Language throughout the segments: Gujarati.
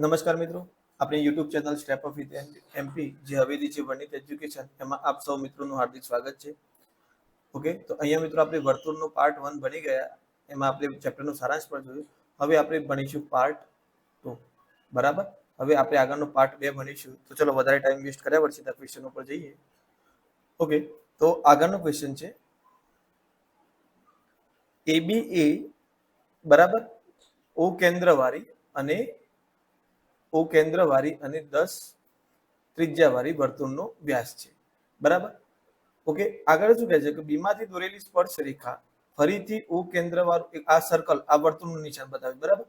નમસ્કાર મિત્રો, આપણી YouTube channel step of with MP જે હવેલી છે વર્ણિત એજ્યુકેશન એમાં આપ સૌ મિત્રોનું હાર્દિક સ્વાગત છે. ઓકે, તો અહીંયા મિત્રો આપણે વર્તુળનો પાર્ટ 1 ભણી ગયા. એમાં આપણે ચેપ્ટરનો સારાંશ પણ જોયું. હવે આપણે ભણીશું પાર્ટ 2. બરાબર, હવે આપણે આગળનો પાર્ટ 2 ભણીશું. તો ચલો વધારે ટાઈમ વેસ્ટ કર્યા વગર સીધા ક્વેશ્ચન ઉપર જઈએ. ઓકે, તો આગળનો ક્વેશ્ચન છે એબી એ બરાબર ઓ કેન્દ્રવાળી અને 10 ત્રિજ્યાવાળી વર્તુળનો વ્યાસ છે. બરાબર, ઓકે. આગળ શું કહે છે કે બીમાંથી દોરેલી સ્પર્શ રેખા ફરીથી ઓ કેન્દ્રવાળું આ સર્કલ આ વર્તુળનું નિશાન બતાવે. બરાબર,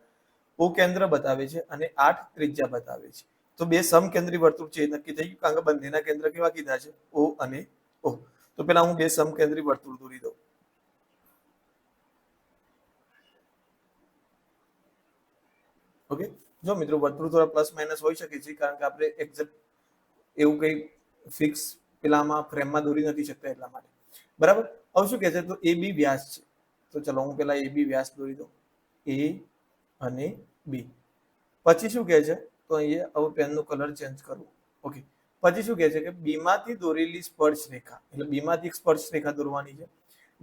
ઓ કેન્દ્ર બતાવે છે અને 8 ત્રિજ્યા બતાવે છે. તો બે સમકેન્દ્રી વર્તુળ છે નક્કી થઈ ગયું, કારણ કે બંનેના કેન્દ્ર કેવા કીધા છે? ઓ અને ઓ. તો પેલા હું બે સમકેન્દ્રી વર્તુળ દોરી દઉં. ઓકે, જો મિત્રો વર્તુળ થોડા પ્લસ માઇનસ હોઈ શકે છે, કારણ કે આપણે એક્ઝેક્ટ એવું કંઈ ફિક્સ પેલામાં ફ્રેમમાં દોરી નથી શકતા એટલા માટે. બરાબર, હવે શું કહે છે? તો એ બી વ્યાસ છે. તો ચલો હું પેલા એ બી વ્યાસ દોરી દઉં, એ અને બી. પછી શું કહે છે? તો અહીંયા હવે પેનનું કલર ચેન્જ કરવું. ઓકે, પછી શું કહે છે કે બીમાંથી દોરેલી સ્પર્શ રેખા, એટલે બીમાંથી એક સ્પર્શ રેખા દોરવાની છે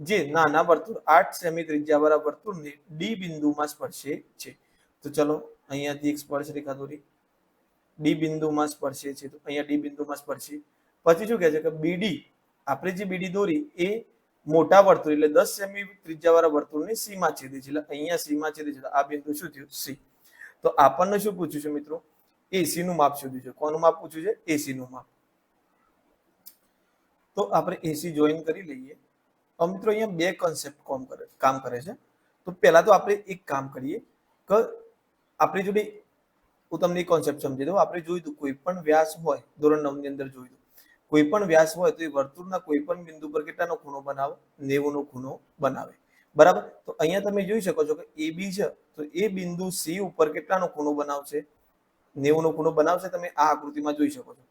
જે નાના વર્તુળ 8 સેમી ત્રિજ્યાવાળા વર્તુળને ડી બિંદુમાં સ્પર્શે છે. તો ચલો અહીંયાથી એક સ્પર્શ રેખા દોરી, ડી બિંદુમાં સ્પર્શે છે. તો અહીંયા ડી બિંદુમાં સ્પર્શી. પછી શું કહે છે કે બીડી, આપણે જે બીડી દોરી એ મોટા વર્તુળ એટલે 10 સેમી ત્રિજ્યાવાળા વર્તુળની સીમા છેદે છે. એટલે અહીંયા સીમા છેદે છે. આ બિંદુ શું થયું? સી. તો આપણને શું પૂછ્યું છે મિત્રો? એસી નું માપ શોધ્યું છે. કોનું માપ પૂછ્યું છે? એસી નું માપ. તો આપણે એસી જોઈન કરી લઈએ. મિત્રો અહીંયા બે કોન્સેપ્ટ કામ કરે છે. તો પહેલા તો આપણે એક કામ કરીએ કે આપણી જોડે હું તમને એક કોન્સેપ્ટ સમજી દઉં. આપણે જોયું હતું કોઈ પણ વ્યાસ હોય, ધોરણ 9 ની અંદર જોયું હતું, કોઈ પણ વ્યાસ હોય તો એ વર્તુળના કોઈ પણ બિંદુ પર કેટલાનો ખૂણો બનાવે? 90 નો ખૂણો બનાવે. બરાબર, તો અહીંયા તમે જોઈ શકો છો કે એ બી છે, તો એ બિંદુ સી ઉપર કેટલાનો ખૂણો બનાવશે? 90 નો ખૂણો બનાવશે. તમે આ આકૃતિમાં જોઈ શકો છો.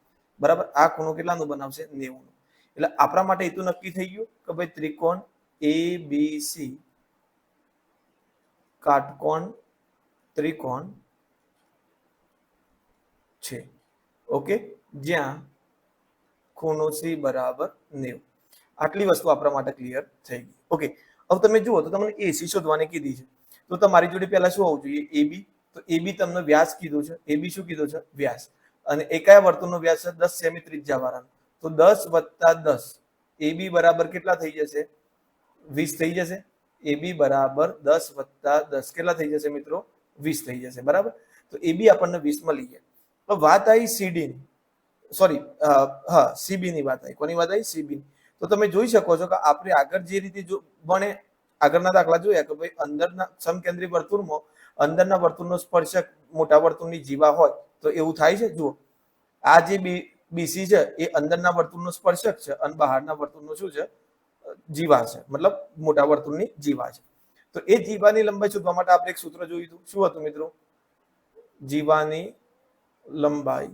બરાબર, આ ખૂણો કેટલાનો બનાવશે? 90 નો. એટલે આપણા માટે એ તો નક્કી થઈ ગયું કે ભાઈ ત્રિકોણ ABC કાટકોણ ત્રિકોણ છે. ઓકે, જ્યાં ખૂણો સી બરાબર 90. આટલી વસ્તુ આપણા માટે ક્લિયર થઈ ગઈ. ઓકે, હવે તમે જુઓ તો તમને એસી શોધવાની કીધી છે. તો તમારી જોડે પહેલા શું હોવું જોઈએ? એબી. તો એબી તમને વ્યાસ કીધું છે. એબી શું કીધું છે? વ્યાસ. અને એ કયા વર્તુળનો વ્યાસ છે? 10 સેમી ત્રિજ્યાવાળાનો. તો 10 + 10 એબી બરાબર કેટલા થઈ જશે? 20 થઈ જશે. એબી બરાબર 10 + 10 કેટલા થઈ જશે મિત્રો? 20 થઈ જશે. બરાબર, તો એબી આપણને 20 મળી ગયા. તો વાત આવી સીડી ની, સોરી હા સીબી ની વાત આવી. કોની વાત આવી? સીબી. તો તમે જોઈ શકો છો કે આપણે આગળ જે રીતે ભણે આગળના દાખલા જોયા કે ભાઈ અંદરના સમકેન્દ્રી વર્તુળમાં અંદરના વર્તુળનો સ્પર્શક મોટા વર્તુળની જીવા હોય તો એવું થાય છે. જુઓ, આ જે બીસી છે એ અંદરના વર્તુળનો સ્પર્શક છે અને બહારના વર્તુળનો શું છે? જીવા છે, મતલબ મોટા વર્તુળની જીવા છે. તો એ જીવાની લંબાઈ શોધવા માટે આપણે એક સૂત્ર જોયું હતું. શું હતું મિત્રો? જીવાની લંબાઈ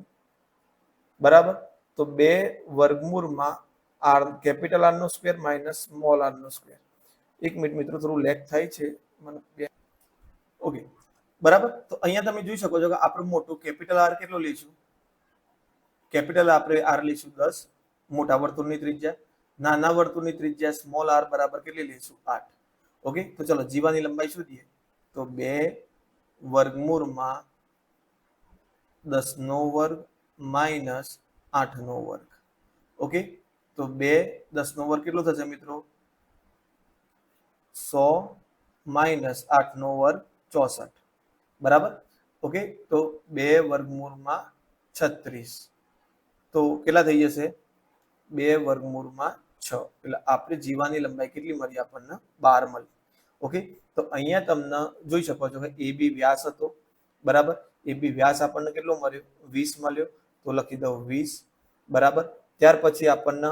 બરાબર, તો 2 વર્ગમૂળમાં આર કેપિટલ આર નો સ્ક્વેર માઇનસ સ્મોલ આર નો સ્ક્વેર. એક મિનિટ મિત્રો, થોડું લેગ થાય છે મને. ઓકે, બરાબર. તો અહીંયા તમે જોઈ શકો છો કે આપણે મોટું કેપિટલ આર કેટલો લઈશું? કેપિટલ આપણે આર લઈશું 10, મોટા વર્તુળની ત્રિજ્યા. નાના વર્તુળની ત્રિજ્યા સ્મોલ આર બરાબર કેટલી લઈશું? 8. ઓકે, તો ચલો જીવાની લંબાઈ શોધીએ. તો 2 વર્ગમૂળમાં 10 નો વર્ગ માઇનસ 8 નો વર્ગ. ઓકે, તો 2 10 નો વર્ગ કેટલો થશે મિત્રો? 100 માઇનસ 8 નો વર્ગ 64. બરાબર, ઓકે. તો 2 વર્ગમૂળમાં 36. તો કેટલા થઈ જશે? 2 વર્ગમૂળમાં 6. એટલે આપણે જીવાની લંબાઈ કેટલી મળી? આપણને 12 મળી. ઓકે, તો અહીંયા તમને જોઈ શકો છો કે એ બી વ્યાસ હતો. બરાબર, એ બી વ્યાસ આપણને કેટલો મળ્યો? 20 મળ્યો. તો લખી દઉં 20. બરાબર, ત્યાર પછી આપણને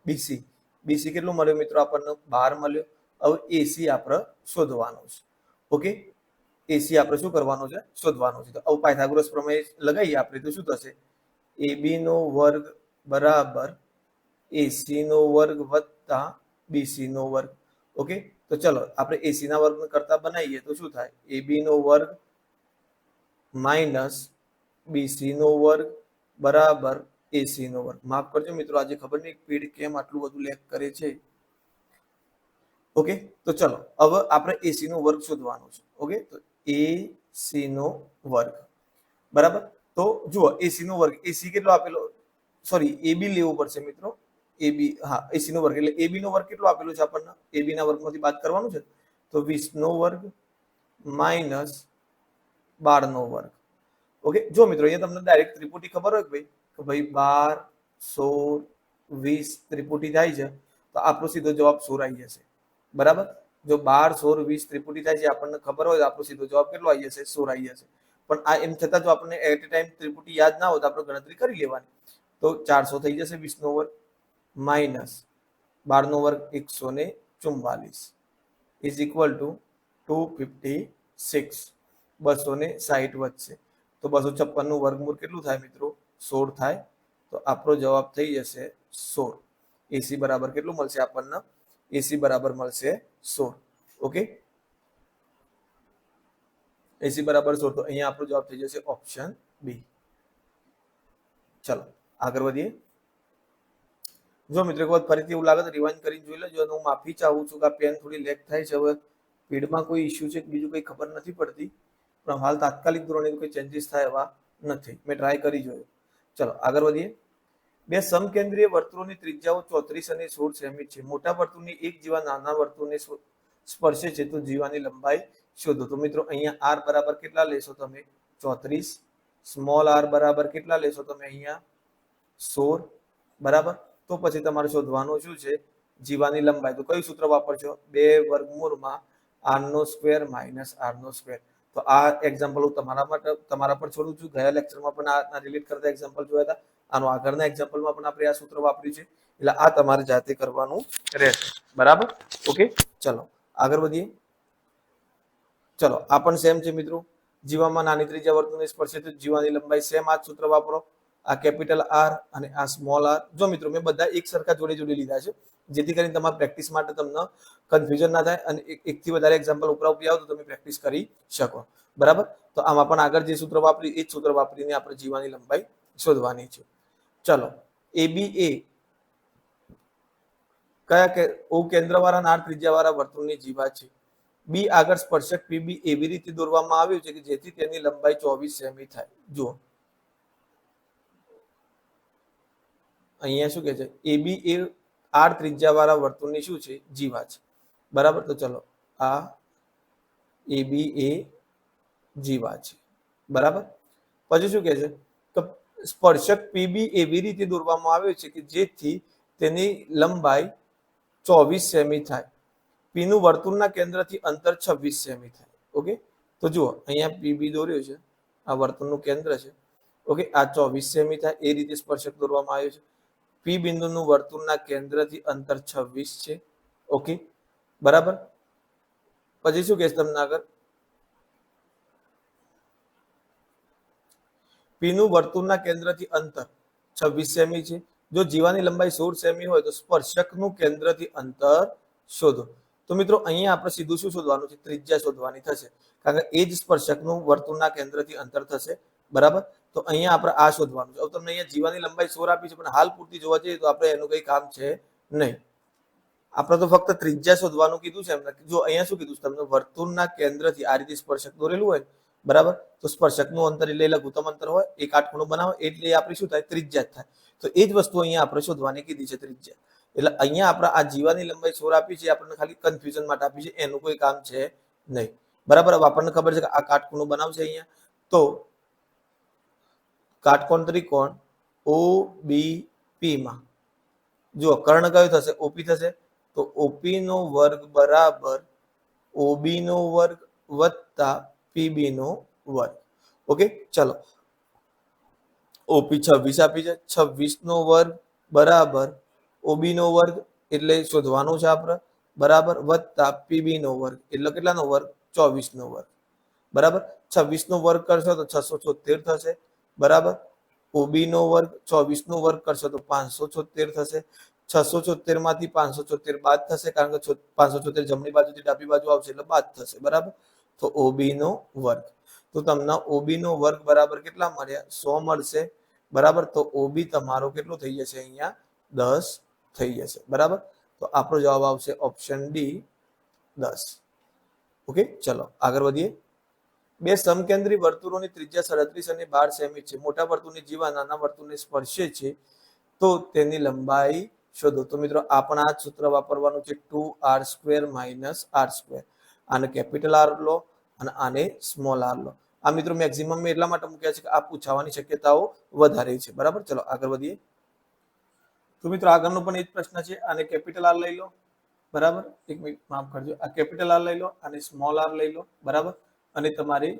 બીસી બીસી કેટલું મળ્યું મિત્રો? આપણને 12 મળ્યો. હવે એસી આપણે શોધવાનું છે. ઓકે, એસી આપણે શું કરવાનું છે? શોધવાનું છે. તો હવે પાયથાગોરસ પ્રમેય લગાવીએ આપણે તો શું થશે? એબી નો વર્ગ બરાબર એસી નો વર્ગ વત્તા બીસી નો વર્ગ. ઓકે, તો ચલો આપણે એસી ના વર્ગ કરતા બનાવીએ તો શું થાય? એબી નો વર્ગ માઇનસ બીસી નો વર્ગ બરાબર એસી નો વર્ગ. માફ કરજો મિત્રો, આજે ખબર નહીં પીડ કેમ આટલું બધું લેગ કરે છે. ઓકે, તો ચલો હવે આપણે એસી નો વર્ગ શોધવાનો છે. ઓકે, તો એસી નો વર્ગ બરાબર. તો જુઓ એસી નો વર્ગ, એસી કેટલો આપેલો, સોરી એબી લેવું પડશે મિત્રો. એબી, હા એસી નો વર્ગ એટલે એબી નો વર્ગ કેટલો આપેલો છે આપણને? એબી ના વર્ગમાંથી બાદ કરવાનું છે તો 20 નો વર્ગ માઇનસ 12 નો વર્ગ. ઓકે, જો મિત્રો અહીંયા તમને ડાયરેક્ટ ત્રિપુટી ખબર હોય કે ભાઈ 12 16 20 ત્રિપુટી થાય છે તો આપણો સીધો જવાબ 16 આવી જશે. બરાબર, જો 12 16 20 ત્રિપુટી થાય છે આપણને ખબર હોય તો આપણો સીધો જવાબ કેટલો આવી જશે? 16 આવી જશે. પણ આ એમ છતાં જો આપણને એટ એ ટાઈમ ત્રિપુટી યાદ ના હોય તો આપણે ગણતરી કરી લેવાની. તો 400 થઈ જશે 20 નો વર્ગ માઇનસ 12 નો વર્ગ 144 ઇઝ ઇક્વલ ટુ 256. 260 વધશે તો 256 નું વર્ગમૂળ કેટલું થાય મિત્રો? 16 થાય. તો આપણો જવાબ થઈ જશે 16. એસી બરાબર કેટલું મળશે આપણને? એસી બરાબર મળશે 16. ઓકે, એસી બરાબર 16. તો અહીંયા આપણો જવાબ થઈ જશે ઓપ્શન બી. ચલો આગળ વધીએ. જો મિત્રો એક વખત ફરીથી એવું લાગે તો રિવાઇન્ડ કરીને જોઈ લેજો. હું માફી ચાહું છું કે આ પેન થોડી લેગ થાય છે. હવે સ્પીડમાં કોઈ ઇશ્યુ છે કે બીજું કંઈ ખબર નથી પડતી, પણ હાલ તાત્કાલિક ધોરણે કોઈ ચેન્જીસ થાય એવા નથી. મેં ટ્રાય કરી જોયું. ચલો આગળ વધીએ. બે સમકેન્દ્રીય વર્તુળોની ત્રિજ્યાઓ 34 અને 16 સેમી છે. મોટા વર્તુળની એક જેવા નાના વર્તુળને સ્પર્શે છે તો જીવાની લંબાઈ શોધો. તો મિત્રો અહીંયા આર બરાબર કેટલા લેશો તમે? 34. સ્મોલ આર બરાબર કેટલા લેશો તમે? અહીંયા 16. બરાબર, તો પછી તમારે શોધવાનું શું છે? જીવાની લંબાઈ. તો કયું સૂત્ર વાપરશો? 2 વર્ગમૂળમાં આર નો સ્ક્વેર માઇનસ આર નો સ્ક્વેર. તો આ એક્ઝામ્પલ હું તમારા પર છોડું છું. ગયા લેક્ચરમાં પણ આ રિલેટ કરતા એક્ઝામ્પલ જોયા હતા. આનો આગળના એક્ઝામ્પલમાં પણ આપણે આ સૂત્ર વાપર્યું છે. એટલે આ તમારે જાતે કરવાનું રહેશે. બરાબર, ઓકે, ચલો આગળ વધીએ. ચલો આ પણ સેમ છે મિત્રો. જીવામાં નાની ત્રિજ્યા વર્તુળને સ્પર્શે તો જીવાની લંબાઈ સેમ. આ સૂત્ર વાપરો. આ કેપિટલ આર અને આ સ્મોલ આર. જો મિત્રો મેં બધા એક સરખા જોડે જોડે લીધા છે જેથી કરીને તમારા પ્રેક્ટિસ માટે તમને કન્ફ્યુઝન ના થાય અને એકથી વધારે એક્ઝામ્પલ ઉપરા ઉપરી આવો તો તમે પ્રેક્ટિસ કરી શકો. બરાબર, તો આમાં પણ આગળ જે સૂત્ર વાપરી એ જ સૂત્ર વાપરીને આપણે જીવાની લંબાઈ શોધવાની છે. ચલો એબી એ કયા ઓ કેન્દ્રવાળા નાર ત્રિજ્યાવાળા વર્તુળની જીવા છે. બી આગળ સ્પર્શક પીબી એવી રીતે દોરવામાં આવ્યું છે કે જેથી તેની લંબાઈ 24 સેમી થાય. જુઓ અહીંયા શું કે છે? એબી એ આર ત્રિજ્યાવાળા વર્તુળની શું છે? જીવા છે. બરાબર, તો ચલો આ એબી એ જીવા છે. બરાબર, પછી શું કે છે? તો સ્પર્શક પીબી એવી રીતે દોરવામાં આવ્યો છે કે જેથી તેની લંબાઈ 24 સેમી થાય. પી નું વર્તુળના કેન્દ્રથી અંતર 26 સેમી થાય. ઓકે, તો જુઓ અહીંયા પીબી દોર્યો છે, આ વર્તુળનું કેન્દ્ર છે. ઓકે, આ 24 સેમી થાય એ રીતે સ્પર્શક દોરવામાં આવ્યો છે. પી બિંદુનું વર્તુળના કેન્દ્રથી અંતર 26 છે. ઓકે, બરાબર, પછી શું કહેશે તમને આગળ? પી નું વર્તુળના કેન્દ્રથી અંતર 26 સેમી છે. જો જીવાની લંબાઈ 16 સેમી હોય તો સ્પર્શકનું કેન્દ્રથી અંતર શોધો. તો મિત્રો અહીંયા આપણે સીધું શું શોધવાનું છે? ત્રિજ્યા શોધવાની થશે, કારણ કે એ જ સ્પર્શકનું વર્તુળના કેન્દ્રથી અંતર થશે. બરાબર, તો અહીંયા આપણે આ શોધવાનું છે. હવે તમને અહીંયા જીવાની લંબાઈ 16 આપી છે, પણ હાલ પૂરતી જોવા જઈએ તો આપણે એનું કંઈ કામ છે નહીં. આપણે તો ફક્ત ત્રિજ્યા શોધવાનું કીધું છે એમને. જો અહીંયા શું કીધું છે તમને? વર્તુળના કેન્દ્રથી આ રીતે સ્પર્શક દોરેલું હોય, બરાબર, તો સ્પર્શકનું અંતર એટલે લઘુત્તમ અંતર હોય, એક કાટખૂણો બનાવો એટલે આપણી શું થાય? ત્રિજ્યા જ થાય. તો એ જ વસ્તુ અહીંયા આપણે શોધવાની કીધી છે, ત્રિજ્યા. એટલે અહીંયા આપણે આ જીવાની લંબાઈ 16 આપી છે, આપણને ખાલી કન્ફ્યુઝન માટે આપી છે, એનું કોઈ કામ છે નહીં. બરાબર, હવે આપણને ખબર છે કે આ કાટખૂણો બનાવશે અહીંયા. તો કાટકોણ ત્રિકોણ ઓ બી પી માં જુઓ કર્ણ કયો થશે? ઓપી થશે. તો ઓપી નો વર્ગ બરાબર ઓબી નો વર્ગ વત્તા પીબી નો વર્ગ. ઓકે, ચલો ઓપી 26 આપી છે, 26 નો વર્ગ બરાબર ઓબી નો વર્ગ એટલે શોધવાનું છે આપણે. બરાબર, વત્તા પીબી નો વર્ગ એટલે કેટલાનો વર્ગ? 24 નો વર્ગ. બરાબર, 26 નો વર્ગ કરશો તો 676 થશે. બરાબર, ઓબી નો વર્ગ 24 નો વર્ગ કરશો તો 576 થશે. 674 માંથી 574 બાદ થશે, કારણ કે 574 જમણી બાજુથી ડાબી બાજુ આવશે એટલે બાદ થશે, બરાબર. તો ઓબી નો વર્ગ, તો તમને ઓબી નો વર્ગ બરાબર કેટલા મળ્યા? 100 મળશે, બરાબર. તો ઓબી તમારો કેટલો થઈ જશે? અહીંયા 10 થઈ જશે, બરાબર. તો આપણો જવાબ આવશે ઓપ્શન ડી 10. ઓકે, ચલો આગળ વધીએ. બે સમકેન્દ્રી વર્તુળોની ત્રિજ્યા 37 અને 12 સેમી છે. મોટા વર્તુળની જીવા નાના વર્તુળને સ્પર્શે છે, તો તેની લંબાઈ શોધો. તો મિત્રો આપણે આ સૂત્ર વાપરવાનું છે, 2r² - r². આને કેપિટલ આર લો અને આને સ્મોલ આર લો. આ મિત્રો મેક્સિમમ એટલા માટે મૂક્યા છે કે આ પૂછાવાની શક્યતાઓ વધારે છે, બરાબર. ચલો આગળ વધીએ. તો મિત્રો આગળનો પણ એ જ પ્રશ્ન છે. આને કેપિટલ આર લઈ લો, બરાબર. એક મિનિટ માફ કરજો. આ કેપિટલ આર લઈ લો અને સ્મોલ આર લઈ લો, બરાબર. અને તમારી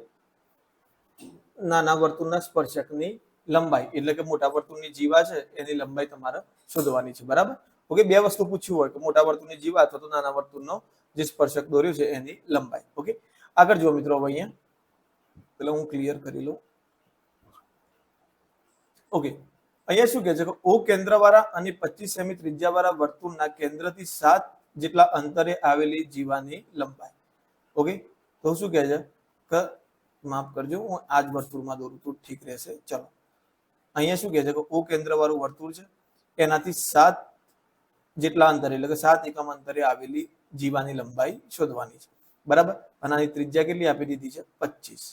નાના વર્તુળના સ્પર્શકની લંબાઈ એટલે કે મોટા વર્તુળની જીવા છે એની લંબાઈ તમારે શોધવાની છે, બરાબર. ઓકે, બે વસ્તુ પૂછ્યું હોય કે મોટા વર્તુળની જીવા અથવા તો નાના વર્તુળનો જે સ્પર્શક દોર્યું છે એની લંબાઈ. ઓકે, આગળ જુઓ મિત્રો. હવે અહીંયા એટલે હું ક્લિયર કરી લઉં. ઓકે, અહીંયા શું કહે છે કે ઓ કેન્દ્રવાળા અને 25 સેમી ત્રિજ્યાવાળા વર્તુળના કેન્દ્રથી 7 જેટલા અંતરે આવેલી જીવાની લંબાઈ. ઓકે, તો શું કહે છે કે માફ કરજો, હું આ જ વર્તુળમાં દોરું તો ઠીક રહેશે. ચલો, અહીંયા શું કહે છે કે ઓ કેન્દ્ર વાળું વર્તુળ છે, એનાથી 7 જેટલા અંતરે એટલે કે 7 એકમ અંતરે આવેલી જીવાની લંબાઈ શોધવાની છે, બરાબર. અને આની ત્રિજ્યા કેટલી આપી દીધી છે? 25.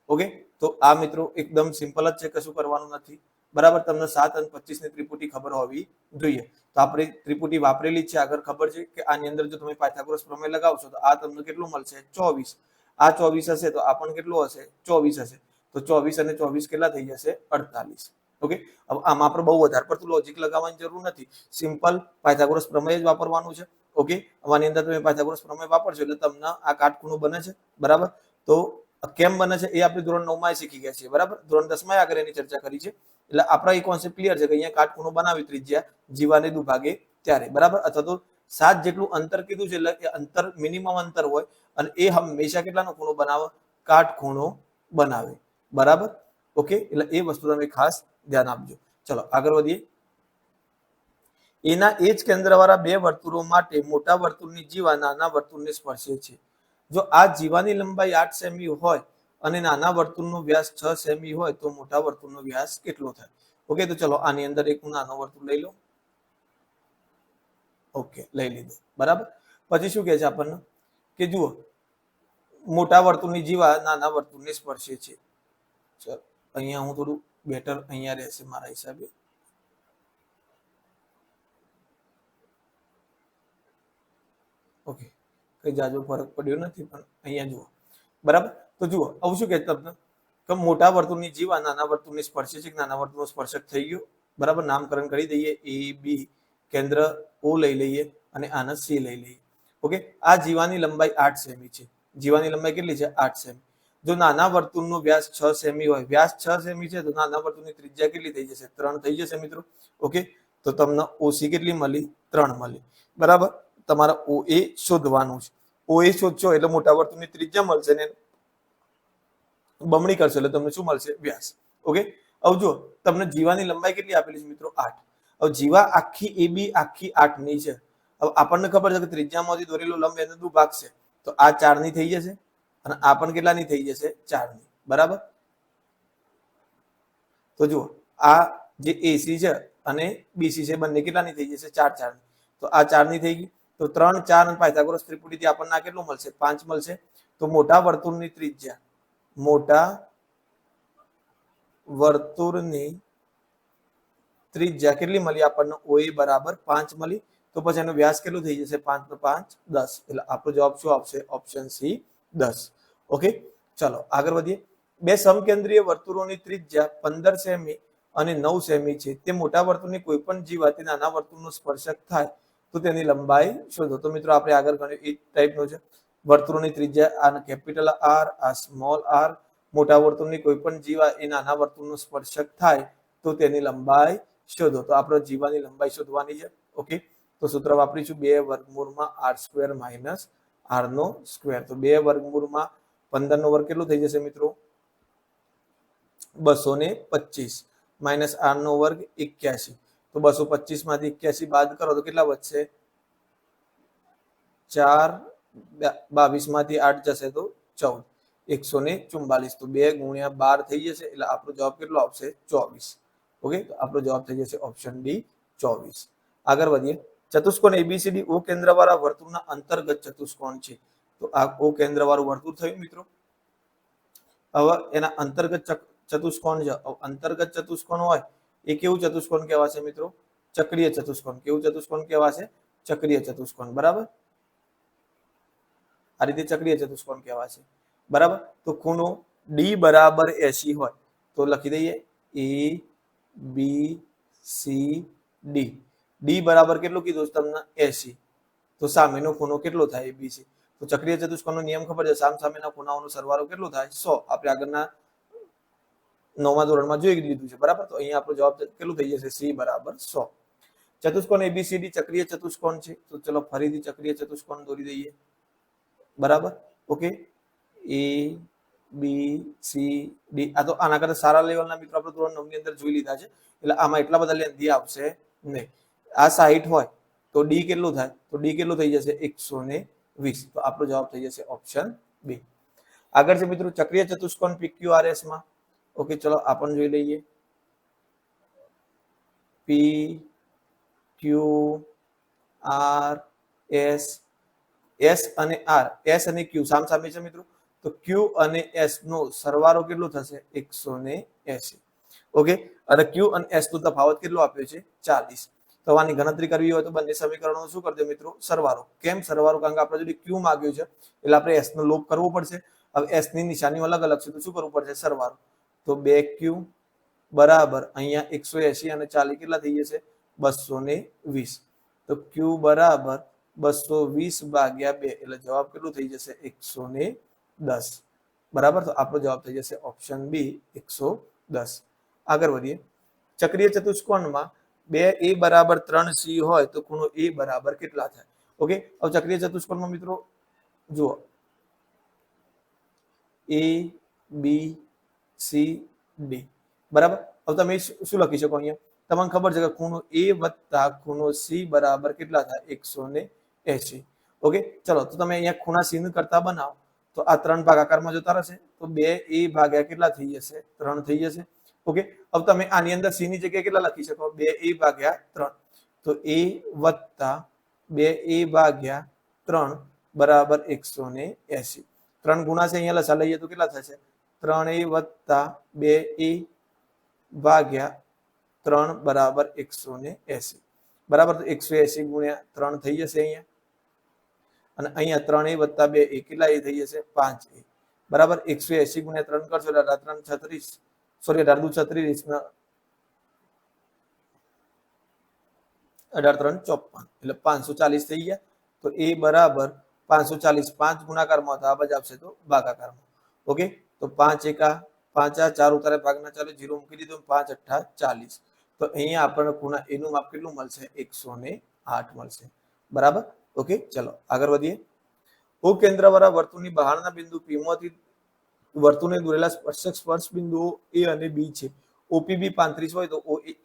ઓકે, તો આ મિત્રો એકદમ સિમ્પલ જ છે, કશું કરવાનું નથી, બરાબર. તમને 7 અને 25 ની ત્રિપુટી ખબર હોવી જોઈએ. તો આપણે ત્રિપુટી વાપરેલી જ છે. આગળ ખબર છે કે આની અંદર જો તમે પાયથાગોરસ પ્રમેય લગાવશો તો આ તમને કેટલું મળશે? 24. આ 24 હશે તો આ પણ કેટલું હશે? 24 હશે. તો 24 અને 24 કેટલા થઈ જશે? 48. ઓકે, હવે આમાં આપણે બહુ વધારે પડતું લોજિક લગાવવાની જરૂર નથી. સિમ્પલ પાયથાગોરસ પ્રમેય જ વાપરવાનું છે. ઓકે, આની અંદર તમે પાયથાગોરસ પ્રમેય વાપરશો એટલે તમને આ કાટખૂણું બને છે, બરાબર. તો કેમ બને છે એ આપણે ધોરણ 9 માં શીખી ગયા છીએ, બરાબર. ધોરણ 10 માં આગળ એની ચર્ચા કરી છે. એટલે આપણા એ કોન્સેપ્ટ ક્લિયર છે કે અહીંયા કાટખૂણો બનાવી ત્રિજ્યા જીવાને દુભાગે ત્યારે, બરાબર. અથવા તો 7 જેટલું અંતર કીધું છે એટલે એ અંતર મિનિમમ અંતર હોય અને એ હંમેશા કેટલાનો ખૂણો બનાવે? કાટખૂણો બનાવે, બરાબર. ઓકે, એટલે એ વસ્તુ તમે ખાસ ધ્યાન આપજો. ચલો આગળ વધીએ. એના એ જ કેન્દ્રવાળા બે વર્તુળો માટે મોટા વર્તુળની જીવા નાના વર્તુળને સ્પર્શે છે. જો આ જીવાની લંબાઈ 8 સેમી હોય અને નાના વર્તુળનો વ્યાસ 6 સેમી હોય તો મોટા વર્તુળનો વ્યાસ કેટલો થાય? ઓકે, તો ચલો આની અંદર એક હું નાનો વર્તુળ લઈ લઉં. ઓકે, લઈ લીધો, બરાબર. પછી શું કહે છે આપણને કે જુઓ મોટા વર્તુળની જીવા નાના વર્તુળને સ્પર્શે છે. ચલો અહીંયા હું થોડું બેટર અહીંયા રહેશે મારા હિસાબે. ઓકે, કઈ જાજો ફરક પડ્યો નથી, પણ અહીંયા જુઓ, બરાબર. તો જુઓ આવું શું કહે તમને કે મોટા વર્તુળની જીવા નાના વર્તુળને સ્પર્શે છે. નાના વર્તુળનો સ્પર્શક થઈ ગયો, બરાબર. નામકરણ કરી દઈએ. એ બી કેન્દ્ર ઓ લઈ લઈએ અને આને સી લઈ લઈએ. ઓકે, આ જીવાની લંબાઈ 8 સેમી છે. જીવાની લંબાઈ કેટલી છે? 8 સેમી. જો નાના વર્તુળનો વ્યાસ 6 સેમી હોય, વ્યાસ 6 સેમી છે તો નાના વર્તુળની ત્રિજ્યા કેટલી થઈ જશે? 3 થઈ જશે મિત્રો. ઓકે, તો તમને ઓસી કેટલી મળી? 3 મળી, બરાબર. તમારે OA શોધવાનું છે. OA શોધશો એટલે મોટા વર્તુળની ત્રિજ્યા મળશે ને બમણી કરશો એટલે તમને શું મળશે? વ્યાસ. ઓકે, હવે જો તમને જીવાની લંબાઈ કેટલી આપેલી છે મિત્રો? 8. હવે જીવા આખી AB આખી 8 ની છે. હવે આપણને ખબર છે કે ત્રિજ્યામાંથી દોરેલો લંબ એને દુભાગશે, તો આ 4 ની થઈ જશે અને આ પણ કેટલાની થઈ જશે? 4 ની, બરાબર. તો જુઓ આ જે AC છે અને BC છે બંને કેટલાની થઈ જશે? 4 4 ની. તો આ 4 ની થઈ ગઈ. તો 3 4 અને પાયથાગોરસ ત્રિપુટીથી આપણને આ કેટલું મળશે? 5 મળશે. તો મોટા વર્તુળની ત્રિજ્યા, મોટા વર્તુળની ત્રિજ્યા કેટલી મળી આપણને? OA બરાબર 5 મળી. તો પછી એનો વ્યાસ કેટલો થઈ જશે? 5 નો 5 10. એટલે આપણો જવાબ શું આવશે? Option C 10. ઓકે, ચલો આગળ વધીએ. બે સમકેન્દ્રીય વર્તુળોની ત્રિજ્યા 15 સેમી અને 9 સેમી છે. તે મોટા વર્તુળની કોઈ પણ જીવાથી નાના વર્તુળનો સ્પર્શક થાય તો તેની લંબાઈ શોધો. તો મિત્રો આપણે આગળ ગણ્યું એ ટાઈપનો છે. વર્તુળોની ત્રિજ્યા આ કેપિટલ આર, આ સ્મોલ આર. મોટા વર્તુળની કોઈ પણ જીવા એ નાના વર્તુળનો સ્પર્શક થાય તો તેની લંબાઈ શોધો. તો આપણે જીવાની લંબાઈ શોધવાની છે. ઓકે, તો સૂત્ર વાપરીશું 2 વર્ગમૂળમાં r² - r નો સ્ક્વેર. તો 2 વર્ગમૂળમાં 15 નો વર્ગ કેટલું થઈ જશે મિત્રો? 225 માઇનસ r નો વર્ગ 81. તો 225 માંથી 81 બાદ કરો તો કેટલા વધશે? 4, 22 માંથી 8 જશે તો 14, 144. તો 2 ગુણ્યા 12 થઈ જશે, એટલે આપણો જવાબ કેટલો આવશે? 24. ઓકે, તો આપણો જવાબ થઈ જશે ઓપ્શન ડી 24. આગળ વધીએ. ચતુષ્કોણ એબીસીડી ઓ કેન્દ્ર વાળા વર્તુળના અંતર્ગત ચતુષ્કોણ છે. તો આ ઓ કેન્દ્ર વાળું વર્તુળ થયું મિત્રો. હવે એના અંતર્ગત ચતુષ્કોણ છે. અંતર્ગત ચતુષ્કોણ હોય એ કેવું ચતુષ્કોણ કહેવાશે મિત્રો? ચક્રીય ચતુષ્કોણ. કેવું ચતુષ્કોણ કહેવાશે? ચક્રીય ચતુષ્કોણ. બરાબર, આ રીતે ચક્રીય ચતુષ્કોણ કહેવાશે. બરાબર, તો ખૂણો ડી બરાબર 80 હોય તો લખી દઈએ એ બી સી ડી. ડી બરાબર કેટલું કીધું તમને? 80. તો સામેનો ખૂણો કેટલો થાય? એબીસી. તો ચક્રીય ચતુષ્કોણનો નિયમ ખબર છે, સામેના ખૂણાઓનો સરવાળો કેટલો થાય? 100. આપણે આગળના 9મા ધોરણમાં જોઈ લીધું છે. બરાબર, તો અહીંયા આપણો જવાબ કેટલું થઈ જશે? સી બરાબર 100. ચતુષ્કોણ એબીસીડી ચક્રીય ચતુષ્કોણ છે. તો ચલો ફરીથી ચક્રીય ચતુષ્કોણ દોરી દઈએ. બરાબર, ઓકે, એ બી સી ડી. આ તો આના કરતા સારા લેવલના મિત્રો આપણે ધોરણ 9 ની અંદર જોઈ લીધા છે, એટલે આમાં એટલા બધા લેન્થી આવશે નહીં. આ 60 હોય તો ડી કેટલું થાય? તો ડી કેટલું થઈ જશે? 120. તો આપણો જવાબ થઈ જશે ઓપ્શન બી. આગળ છે મિત્રો ચક્રીય ચતુષ્કોણ પીક્યુઆરએસ માં. ઓકે, ચલો આપણે જોઈ લઈએ. પી ક્યુ આર એસ. એસ અને આર, એસ અને ક્યુ સામે છે મિત્રો. તો ક્યુ અને એસ નો સરવાળો કેટલો થશે? 180. ઓકે, અને ક્યુ અને એસ નો તફાવત કેટલો આપ્યો છે? 40. તો આની ગણતરી કરવી હોય તો બંને સમીકરણો શું કરજો મિત્રો? સરવાળો. કેમ સરવાળો? કારણ કે આપણે જો ક્યુ માંગ્યું છે એટલે આપણે એસ નો લોપ કરવો પડશે. હવે એસ ની નિશાની અલગ અલગ છે તો શું કરવું પડશે? સરવાળો. તો 2q બરાબર અહીંયા 180 અને 40 કેટલા થઈ જશે? 220. તો q બરાબર 220 ભાગ્યા 2 એટલે જવાબ કેટલું થઈ જશે? 110. બરાબર, તો આપણો જવાબ થઈ જશે ઓપ્શન બી 110. આગળ વધીએ. ચક્રીય ચતુષ્કોણમાં 2a બરાબર 3c હોય તો ખૂણો a બરાબર કેટલા થાય? ઓકે, હવે ચક્રીય ચતુષ્કોણમાં મિત્રો જુઓ a બી સી ડી. બરાબર, હવે તમે શું લખી શકો? અહીંયા તમને ખબર છે કે ખૂણો a વત્તા ખૂણો c બરાબર કેટલા થાય? 180. ઓકે, ચલો તો તમે અહીંયા ખૂણા c નું કરતા બનાવો તો આ 3 ભાગાકારમાં જતા રહેશે તો 2a ભાગ્યા કેટલા થઈ જશે? 3 થઈ જશે. ઓકે, હવે તમે આની અંદર c ની જગ્યાએ કેટલા લખી શકો? 2a ભાગ્યા 3. તો a વત્તા 2a ભાગ્યા 3 બરાબર 180. 3 ગુણા છે, અહીંયા લસા લઈએ તો કેટલા થશે? 3a વત્તા 2a ભાગ્યા 3 બરાબર 180. બરાબર, તો 180 ગુણ્યા 3 થઈ જશે અહીંયા. અને અહીંયા 3a વત્તા 2a કેટલા એ થઈ જશે? 5a. બરાબર, 180 ગુણ્યા 3 કરશો એટલે 18 36, સોરી 18 36, 18 54 એટલે 540 થઈ ગયા. તો a બરાબર 540 5 ગુણાકારમાં હતા, આ બાજુ આવશે તો ભાગાકારમાં. ઓકે, તો 5 એકા 5 આ 4 ઉતારે ભાગના ચાલે 0 મૂકી દીધું. 5 અઠ્ઠા 40. તો અહીંયા આપણને ખૂણા a નું માપ કેટલું મળશે? 108 મળશે. બરાબર, ઓકે, ચલો આગળ વધીએ. ઓ કેન્દ્ર વાળા વર્તુળની બહારના બિંદુ p માંથી વર્તુળને દોરેલા સ્પર્શક સ્પર્શ બિંદુઓ a અને b છે. OPB 35 હોય તો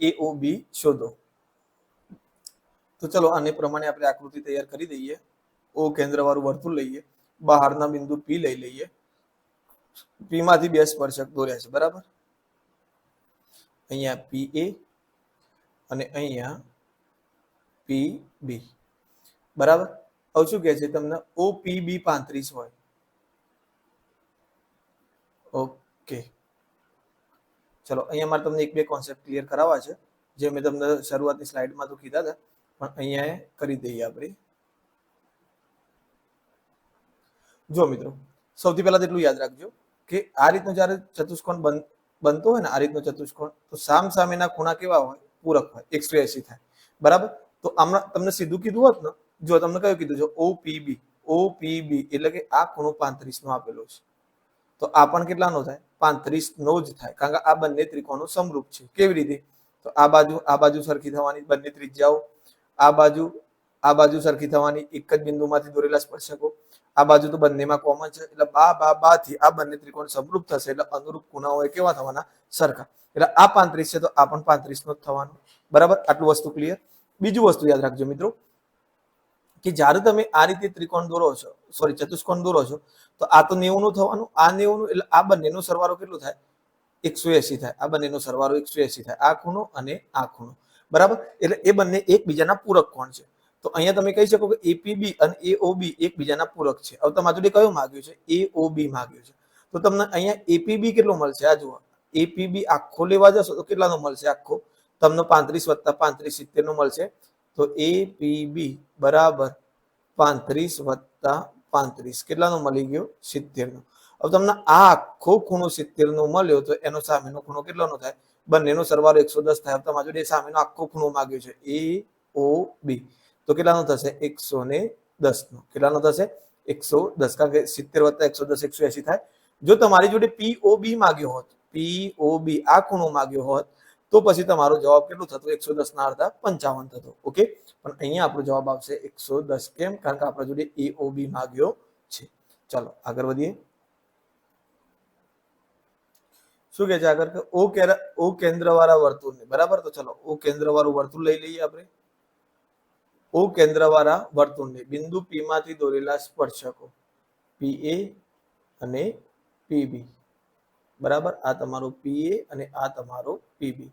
AOB શોધો. તો ચલો આને પ્રમાણે આપણે આકૃતિ તૈયાર કરી દઈએ. ઓ કેન્દ્ર વાળું વર્તુળ લઈએ, બહારના બિંદુ p લઈ લઈએ. p માંથી બે સ્પર્શક દોર્યા છે. બરાબર, અહીંયા PA અને અહીંયા PB. બરાબર, હવે શું કહે છે તમને? OPB 35 હોય. ઓકે, ચલો અહીંયા મારે તમને એક બે કોન્સેપ્ટ ક્લિયર કરાવવા છે જે મેં તમને શરૂઆતની સ્લાઇડમાં તો કીધા હતા, પણ અહીંયા કરી દઈએ આપણે. જો મિત્રો, સૌથી પહેલા તો એટલું યાદ રાખજો કે આ રીતનો જ્યારે ચતુષ્કોણ બનતો હોય ને, આ રીતનો ચતુષ્કોણ, તો સામેના ખૂણા કેવા હોય? પૂરક હોય, 180 થાય. બરાબર, તો હમણાં તમને સીધું કીધું હોત ને, જો તમને કયું કીધું છે? OPB એટલે કે આ ખૂણો 35 નો આપેલો છે, તો આ પણ કેટલાનો થાય? 35 નો જ થાય, કારણ કે આ બંને ત્રિકોણો સમરૂપ છે. કેવી રીતે? તો આ બાજુ સરખી થવાની, બંને ત્રિજ્યાઓ, આ બાજુ સરખી થવાની, એક જ બિંદુમાંથી દોરેલા સ્પર્શકો, આ બાજુ તો બંનેમાં કોમન છે, એટલે બા થી આ બંને ત્રિકોણ સમરૂપ થશે, એટલે અનુરૂપ ખૂણાઓ કેવા થવાના? સરખા. એટલે આ 35 છે તો આ પણ 35 નો જ થવાનો. બરાબર, આટલું વસ્તુ ક્લિયર. બીજું વસ્તુ યાદ રાખજો મિત્રો કે જ્યારે તમે આ રીતે ત્રિકોણ દોરો છો, સોરી ચતુષ્કોણ દોરો છો, તો આ તો 90 નું થવાનું, આ 90 નું, એટલે આ બંનેનો સરવાળો કેટલો થાય? 180 થાય. આ બંનેનો સરવાળો 180 થાય, આ ખૂણો અને આ ખૂણો. બરાબર, એટલે એ બંને એકબીજાના પૂરક કોણ છે. તો અહીંયા તમે કહી શકો કે એપીબી અને એઓબી એકબીજાના પૂરક છે. હવે તમારા જોડે કયો માંગ્યું છે? એઓબી માંગ્યું છે. તો તમને અહીંયા એપીબી કેટલો મળશે? આ જુઓ, એપીબી આખો લેવા જશો તો કેટલાનો મળશે આખો? તમને 35 + 35 70 નો મળશે. તો એપીબી બરાબર 35 + 35 કેટલાનો મળી ગયો? 70 નો. હવે તમને આ આખો ખૂણો 70 નો મળ્યો, તો એનો સામેનો ખૂણો કેટલાનો થાય? બંનેનો સરવાળો 110 થાય. હવે તમારા જોડે સામેનો આખો ખૂણો માંગ્યો છે એઓબી, તો કેટલાનો થશે? 110 નો. કેટલાનો થશે? 110, કારણ કે 70 + 110 180 થાય. જો તમારી જોડે પીઓબી માંગ્યો હોત, પીઓબી આ ખૂણો માંગ્યો હોત, તો પછી તમારો જવાબ કેટલો થતો? 110 ના અડધા 55 થતો. ઓકે, પણ અહીંયા આપણો જવાબ આવશે 110. કેમ? કારણ કે આપણા જોડે એઓબી માંગ્યો છે. ચાલો આગળ વધીએ. શું કે છે આગળ? કે ઓ કેન્દ્ર વાળા વર્તુળ, બરાબર. તો ચલો ઓ કેન્દ્ર વાળું વર્તુળ લઈ લઈએ આપણે. ઓ કેન્દ્ર વાળા વર્તુળને બિંદુ પી માંથી દોરેલા સ્પર્શકો પીએ અને પીબી, બરાબર. આ તમારો પીએ અને આ તમારો પીબી.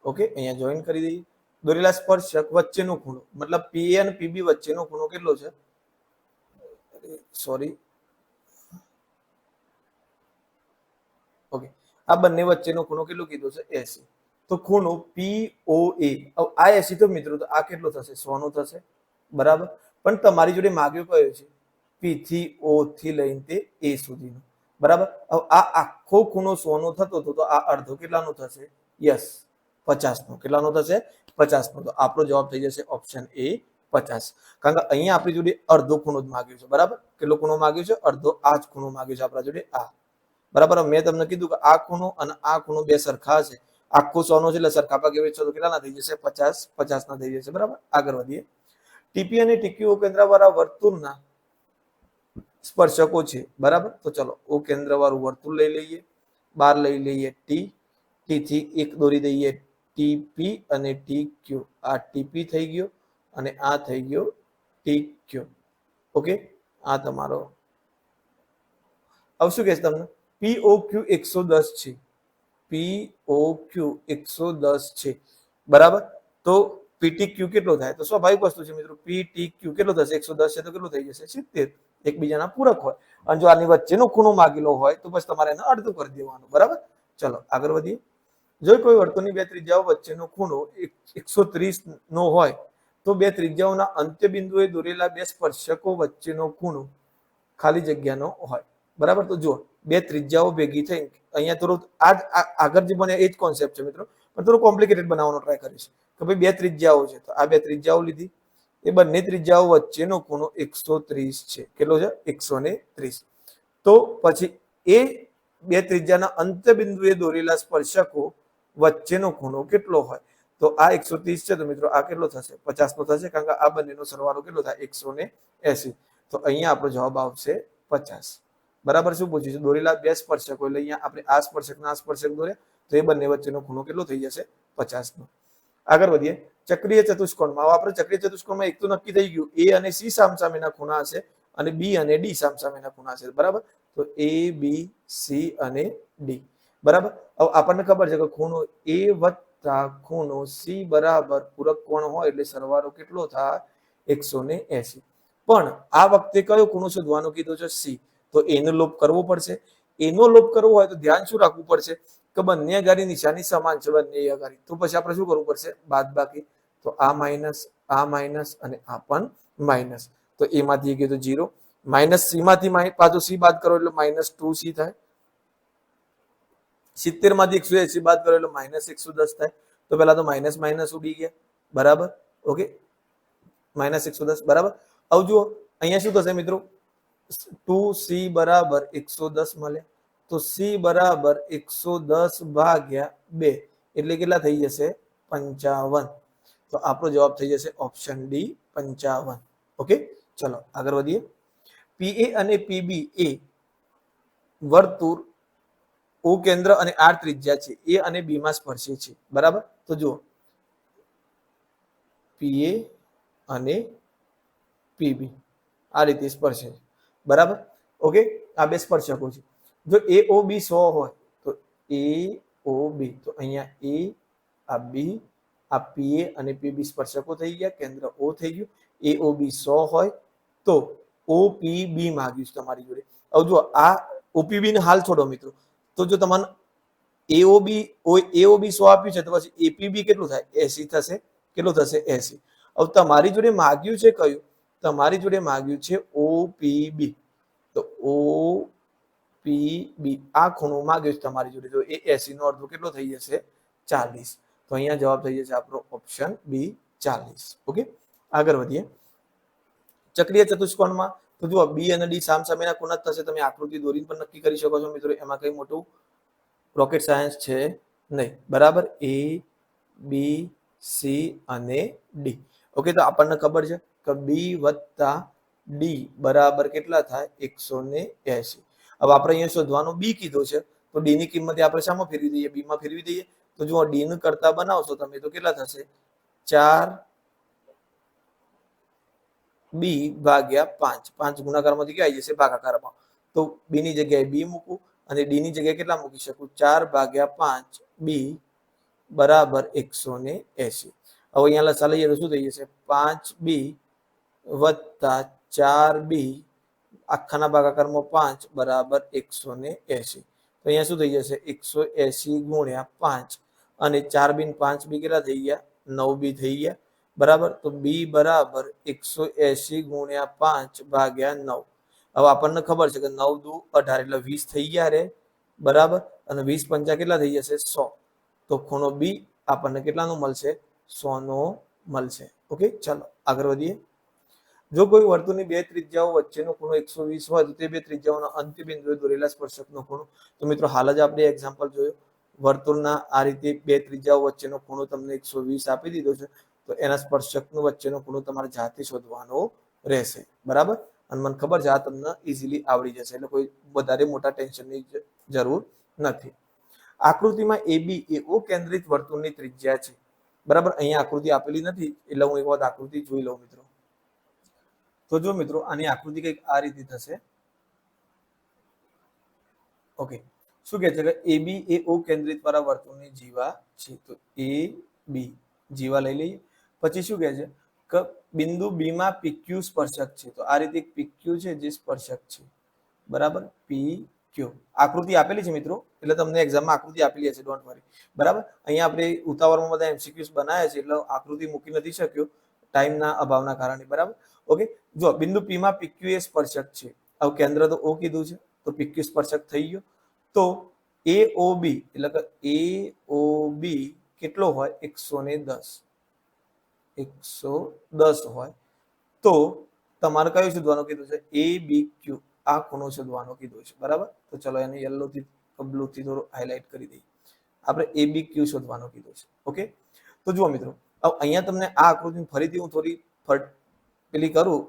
ઓકે, અહીંયા જોઈન કરી દઈએ. દોરેલા સ્પર્શક વચ્ચેનો ખૂણો, મતલબ પીએ અને પીબી વચ્ચેનો ખૂણો કેટલો છે? સોરી, ઓકે, આ બંને વચ્ચેનો ખૂણો કેટલો કીધો છે? 80. તો ખૂણો POA, આ 80 તો મિત્રો તો આ કેટલો થશે? 100 નો થશે, બરાબર. પણ તમારી જોડે માગ્યો કયો છે? P થી O થી લઈને તે A સુધીનો, બરાબર. હવે આ આખો ખૂણો 100 નો થતો હતો, તો આ અડધો કેટલાનો થશે? યસ, 50 નો. કેટલાનો થશે? 50 નો. તો આપણો જવાબ થઈ જશે ઓપ્શન એ 50. કારણ કે અહીંયા આપણી જોડે અડધો ખૂણો જ માગ્યો છે, બરાબર. કેટલો ખૂણો માગ્યો છે? અડધો. આ જ ખૂણો માગ્યો છે આપણા જોડે, આ, બરાબર. મેં તમને કીધું કે આ ખૂણો અને આ ખૂણો બે સરખા છે. આખો 100 નો છે એટલે સરખા ભાગે વેચો તો કેટલાના થઈ જશે? 50. 50 ના થઈ જશે, બરાબર. આગળ વધીએ. ટીપી અને ટીક્યુ કેન્દ્ર વાળા વર્તુળના સ્પર્શકો છે, બરાબર. તો ચલો ઓ કેન્દ્ર વાળું વર્તુળ લઈ લઈએ, બાર લઈ લઈએ ટી, ટી થી એક દોરી દઈએ ટીપી અને ટીક્યુ. આ ટીપી થઈ ગયો અને આ થઈ ગયો ટીક્યુ. ઓકે, આ તમારો. હવે શું કહેશે તમને? POQ 110 છે, POQ 110 છે, બરાબર. તો PTQ કેટલો થાય? તો સ્વાભાવિક વસ્તુ છે મિત્રો, PTQ કેટલો થશે? 110 છે તો કેટલું થઈ જશે? 70. એકબીજાના પૂરક હોય, અને જો આની વચ્ચેનો ખૂણો માગેલો હોય તો પછી તમારે એને અડધું કરી દેવાનું, બરાબર. ચલો આગળ વધીએ. જો કોઈ વર્તુળની બે ત્રિજ્યાઓ વચ્ચેનો ખૂણો 130 નો હોય, તો બે ત્રિજ્યાઓના અંત્ય બિંદુએ દોરેલા બે સ્પર્શકો વચ્ચેનો ખૂણો ખાલી જગ્યાનો હોય, બરાબર. તો જુઓ, બે ત્રિજ્યાઓ ભેગી થઈ, અહીંયા થોડું આગળ જે બને એ જ કોન્સેપ્ટ છે મિત્રો, પણ થોડું કોમ્પ્લિકેટેડ બનાવવાનો ટ્રાય કરીશ. કે ભાઈ બે ત્રિજ્યાઓ છે, તો આ બે ત્રિજ્યાઓ લીધી, એ બંને ત્રિજ્યાઓ વચ્ચેનો ખૂણો 130 છે. કેટલો છે? 130. તો પછી એ બે ત્રિજ્યાના અંત્ય બિંદુએ દોરેલા સ્પર્શકો વચ્ચેનો ખૂણો કેટલો હોય? તો આ 130 છે, તો મિત્રો આ કેટલો થશે? 50 નો થશે, કારણ કે આ બંનેનો સરવાળો કેટલો થાય? 180. તો અહીંયા આપણો જવાબ આવશે 50. બરાબર. શું પૂછ્યું છે? દોરેલા બે સ્પર્શકો, એટલે અહીંયા આપણે આ સ્પર્શકના આ સ્પર્શક દોર્યા, તો એ બંને વચ્ચેનો ખૂણો કેટલો થઈ જશે? 50 નો. આગળ વધીએ. ચક્રીય ચતુષ્કોણમાં, આપણે ચક્રીય ચતુષ્કોણમાં એક તો નક્કી થઈ ગયું, A અને C સામસામેના ખૂણા હશે અને B અને D સામસામેના ખૂણા હશે, બરાબર. તો A, B, C અને D, બરાબર. હવે આપણને ખબર છે કે ખૂણો A વત્તા ખૂણો C બરાબર પૂરક કોણ હોય, એટલે સરવાળો કેટલો થાય? 180. પણ આ વખતે કયો ખૂણો શોધવાનો કીધો છે? C. તો એનો લોપ કરવો પડશે. એનો લોપ કરવો હોય તો ધ્યાન શું રાખવું પડશે? કે બંને અગાડી નિશાની સમાન છે, બંને અગાડી. તો પછી આપણે શું કરવું પડશે? બાદબાકી. તો આ માઇનસ અને આ પણ માઇનસ. તો એ માંથી ગયો તો 0, માઇનસ સી માંથી પાછું સી બાદ કરો એટલે -2c થાય. 70 માંથી 180 બાદ કરો એટલે -110 થાય. તો પેલા તો માઇનસ માઇનસ ઉડી ગયા, બરાબર. ઓકે, -110, બરાબર. હવે જુઓ અહીંયા શું થશે મિત્રો? 2c બરાબર 110 મળે, તો c બરાબર 110 ભાગ્યા 2 એટલે કેટલા થઈ જશે? 55. તો આપણો જવાબ થઈ જશે ઓપ્શન ડી, 55. ઓકે, ચલો આગળ વધીએ. PA અને PB એ વર્તુળ O કેન્દ્ર અને R ત્રિજ્યા છે, A અને B માં સ્પર્શે છે, બરાબર. તો જુઓ, પીએ અને પીબી આ રીતે સ્પર્શે છે, બરાબર. ઓકે, આ બે સ્પર્શકો છે. જો એ ઓ બી 100 હોય તો એ ઓ બી, તો અહીંયા એ, આ બી, આ પીએ અને પીબી સ્પર્શકો થઈ ગયા, કેન્દ્ર ઓ થઈ ગયું. એ ઓ બી 100 હોય તો ઓપીબી માંગ્યું છે તમારી જોડે. હવે જો આ ઓપીબી ને હાલ છોડો મિત્રો, તો જો તમારે એઓબી 100 આપ્યું છે તો પછી એપીબી કેટલું થાય? 80 થશે. કેટલું થશે? 80. હવે તમારી જોડે માગ્યું છે કયું? તમારી જોડે માગ્યું છે ઓપીબી. તો ઓપીબી આ ખૂણો માગ્યો છે તમારી જોડે, તો એ 80 નો અડધો કેટલો થઈ જશે? 40. તો અહીંયા જવાબ થઈ જશે આપણો ઓપ્શન બી 40. ઓકે, આગળ વધીએ. ચક્રીય ચતુષ્કોણમાં તો જુઓ બી અને ડી સામસામેના ખૂણા થશે. તમે આકૃતિ દોરીને પણ નક્કી કરી શકો છો મિત્રો, એમાં કઈ મોટું રોકેટ સાયન્સ છે નહીં, બરાબર. એ, બી, સી અને ડી. ઓકે, તો આપણને ખબર છે કે બી વત્તા ડી બરાબર કેટલા થાય? 180. હવે આપણે અહીંયા શોધવાનું બી કીધું છે, તો ડી ની કિંમત આપણે શામાં ફેરવી દઈએ? બી માં ફેરવી દઈએ. તો જુઓ ડી નું કરતા બનાવશો તમે તો કેટલા થશે? 4 બી ભાગ્યા 5. 5 ગુણાકારમાંથી ક્યાં આવી જશે? ભાગાકારમાં. તો બી ની જગ્યાએ બી મૂકું અને ડી ની જગ્યાએ કેટલા મૂકી શકું? 4/5 બી બરાબર 180. હવે અહીંયા લસા લઈએ તો શું થઈ જશે? 5b વત્તા 4b આખાના ભાગાકારમાં 5 બરાબર 180. તો અહીંયા શું થઈ જશે? 180 ગુણ્યા 5 અને 4b ને 5b કેટલા થઈ ગયા? 9b થઈ ગયા, બરાબર. તો બી બરાબર 180 ગુણ્યા 5 ભાગ્યા 9. હવે આપણને ખબર છે કે 9 દુ 18 એટલે 20 થઈ ગયા રે, બરાબર. અને 20 પંચા કેટલા થઈ જશે? 100. તો ખૂણો બી આપણને કેટલાનો મળશે? 100 નો મળશે. ઓકે, ચાલો આગળ વધીએ. જો કોઈ વર્તુળની બે ત્રિજ્યાઓ વચ્ચેનો ખૂણો 120 હોય તો તે બે ત્રિજ્યાઓના અંત્ય બિંદુએ દોરેલા સ્પર્શકનો ખૂણો. તો મિત્રો હાલ જ આપણે એક્ઝામ્પલ જોયું, વર્તુળના આ રીતે બે ત્રિજ્યાઓ વચ્ચેનો ખૂણો તમને 120 આપી દીધો છે, તો એના સ્પર્શકનો વચ્ચેનો ખૂણો તમારે જાતે શોધવાનો રહેશે, બરાબર. અને મને ખબર છે આ તમને ઇઝીલી આવડી જશે, એટલે કોઈ વધારે મોટા ટેન્શનની જરૂર નથી. આકૃતિમાં એબી એ ઓ કેન્દ્રિત વર્તુળની ત્રિજ્યા છે, બરાબર. અહીંયા આકૃતિ આપેલી નથી એટલે હું એક વખત આકૃતિ જોઈ લઉં મિત્રો. તો જો મિત્રો આની આકૃતિ કંઈક આ રીતે થશે. ઓકે, શું કહે છે કે એબી એ ઓ કેન્દ્રિત વાળા વર્તુળની જીવા છે. તો એ બી જીવા લઈ લઈએ. પછી શું કહે છે કે બિંદુ બી માં પીક્યુ સ્પર્શક છે. તો આ રીતે એક પીક્યુ છે જે સ્પર્શક છે, બરાબર. પી ક્યુ આકૃતિ આપેલી છે મિત્રો, એટલે તમને એક્ઝામમાં આકૃતિ આપેલી હશે, ડોન્ટ વરી, બરાબર. અહીંયા આપણે ઉતાવળમાં બધા એમસીક્યુઝ બનાવ્યા છે એટલે આકૃતિ મૂકી નથી શક્યો ટાઈમના અભાવના કારણે, બરાબર. ઓકે, જો બિંદુ પી માં પીક્યુ એ સ્પર્શક છે. હવે કેન્દ્ર તો ઓ કીધું છે, તો પીક્યુ સ્પર્શક થઈ ગયો. તો એ ઓ બી એટલે કે એ ઓ બી કેટલો હોય? 110. 110 હોય તો તમારે કયું શોધવાનું કીધું છે? એ બી ક્યુ આ ખૂણો શોધવાનો કીધું છે, બરાબર. તો ચલો એને યલોથી બ્લુથી થોડું હાઇલાઇટ કરી દઈએ. આપણે એ બી ક્યુ શોધવાનું કીધું છે. ઓકે, તો જુઓ મિત્રો, હવે અહીંયા તમને આ આકૃતિ ફરીથી હું થોડી પેલી કરું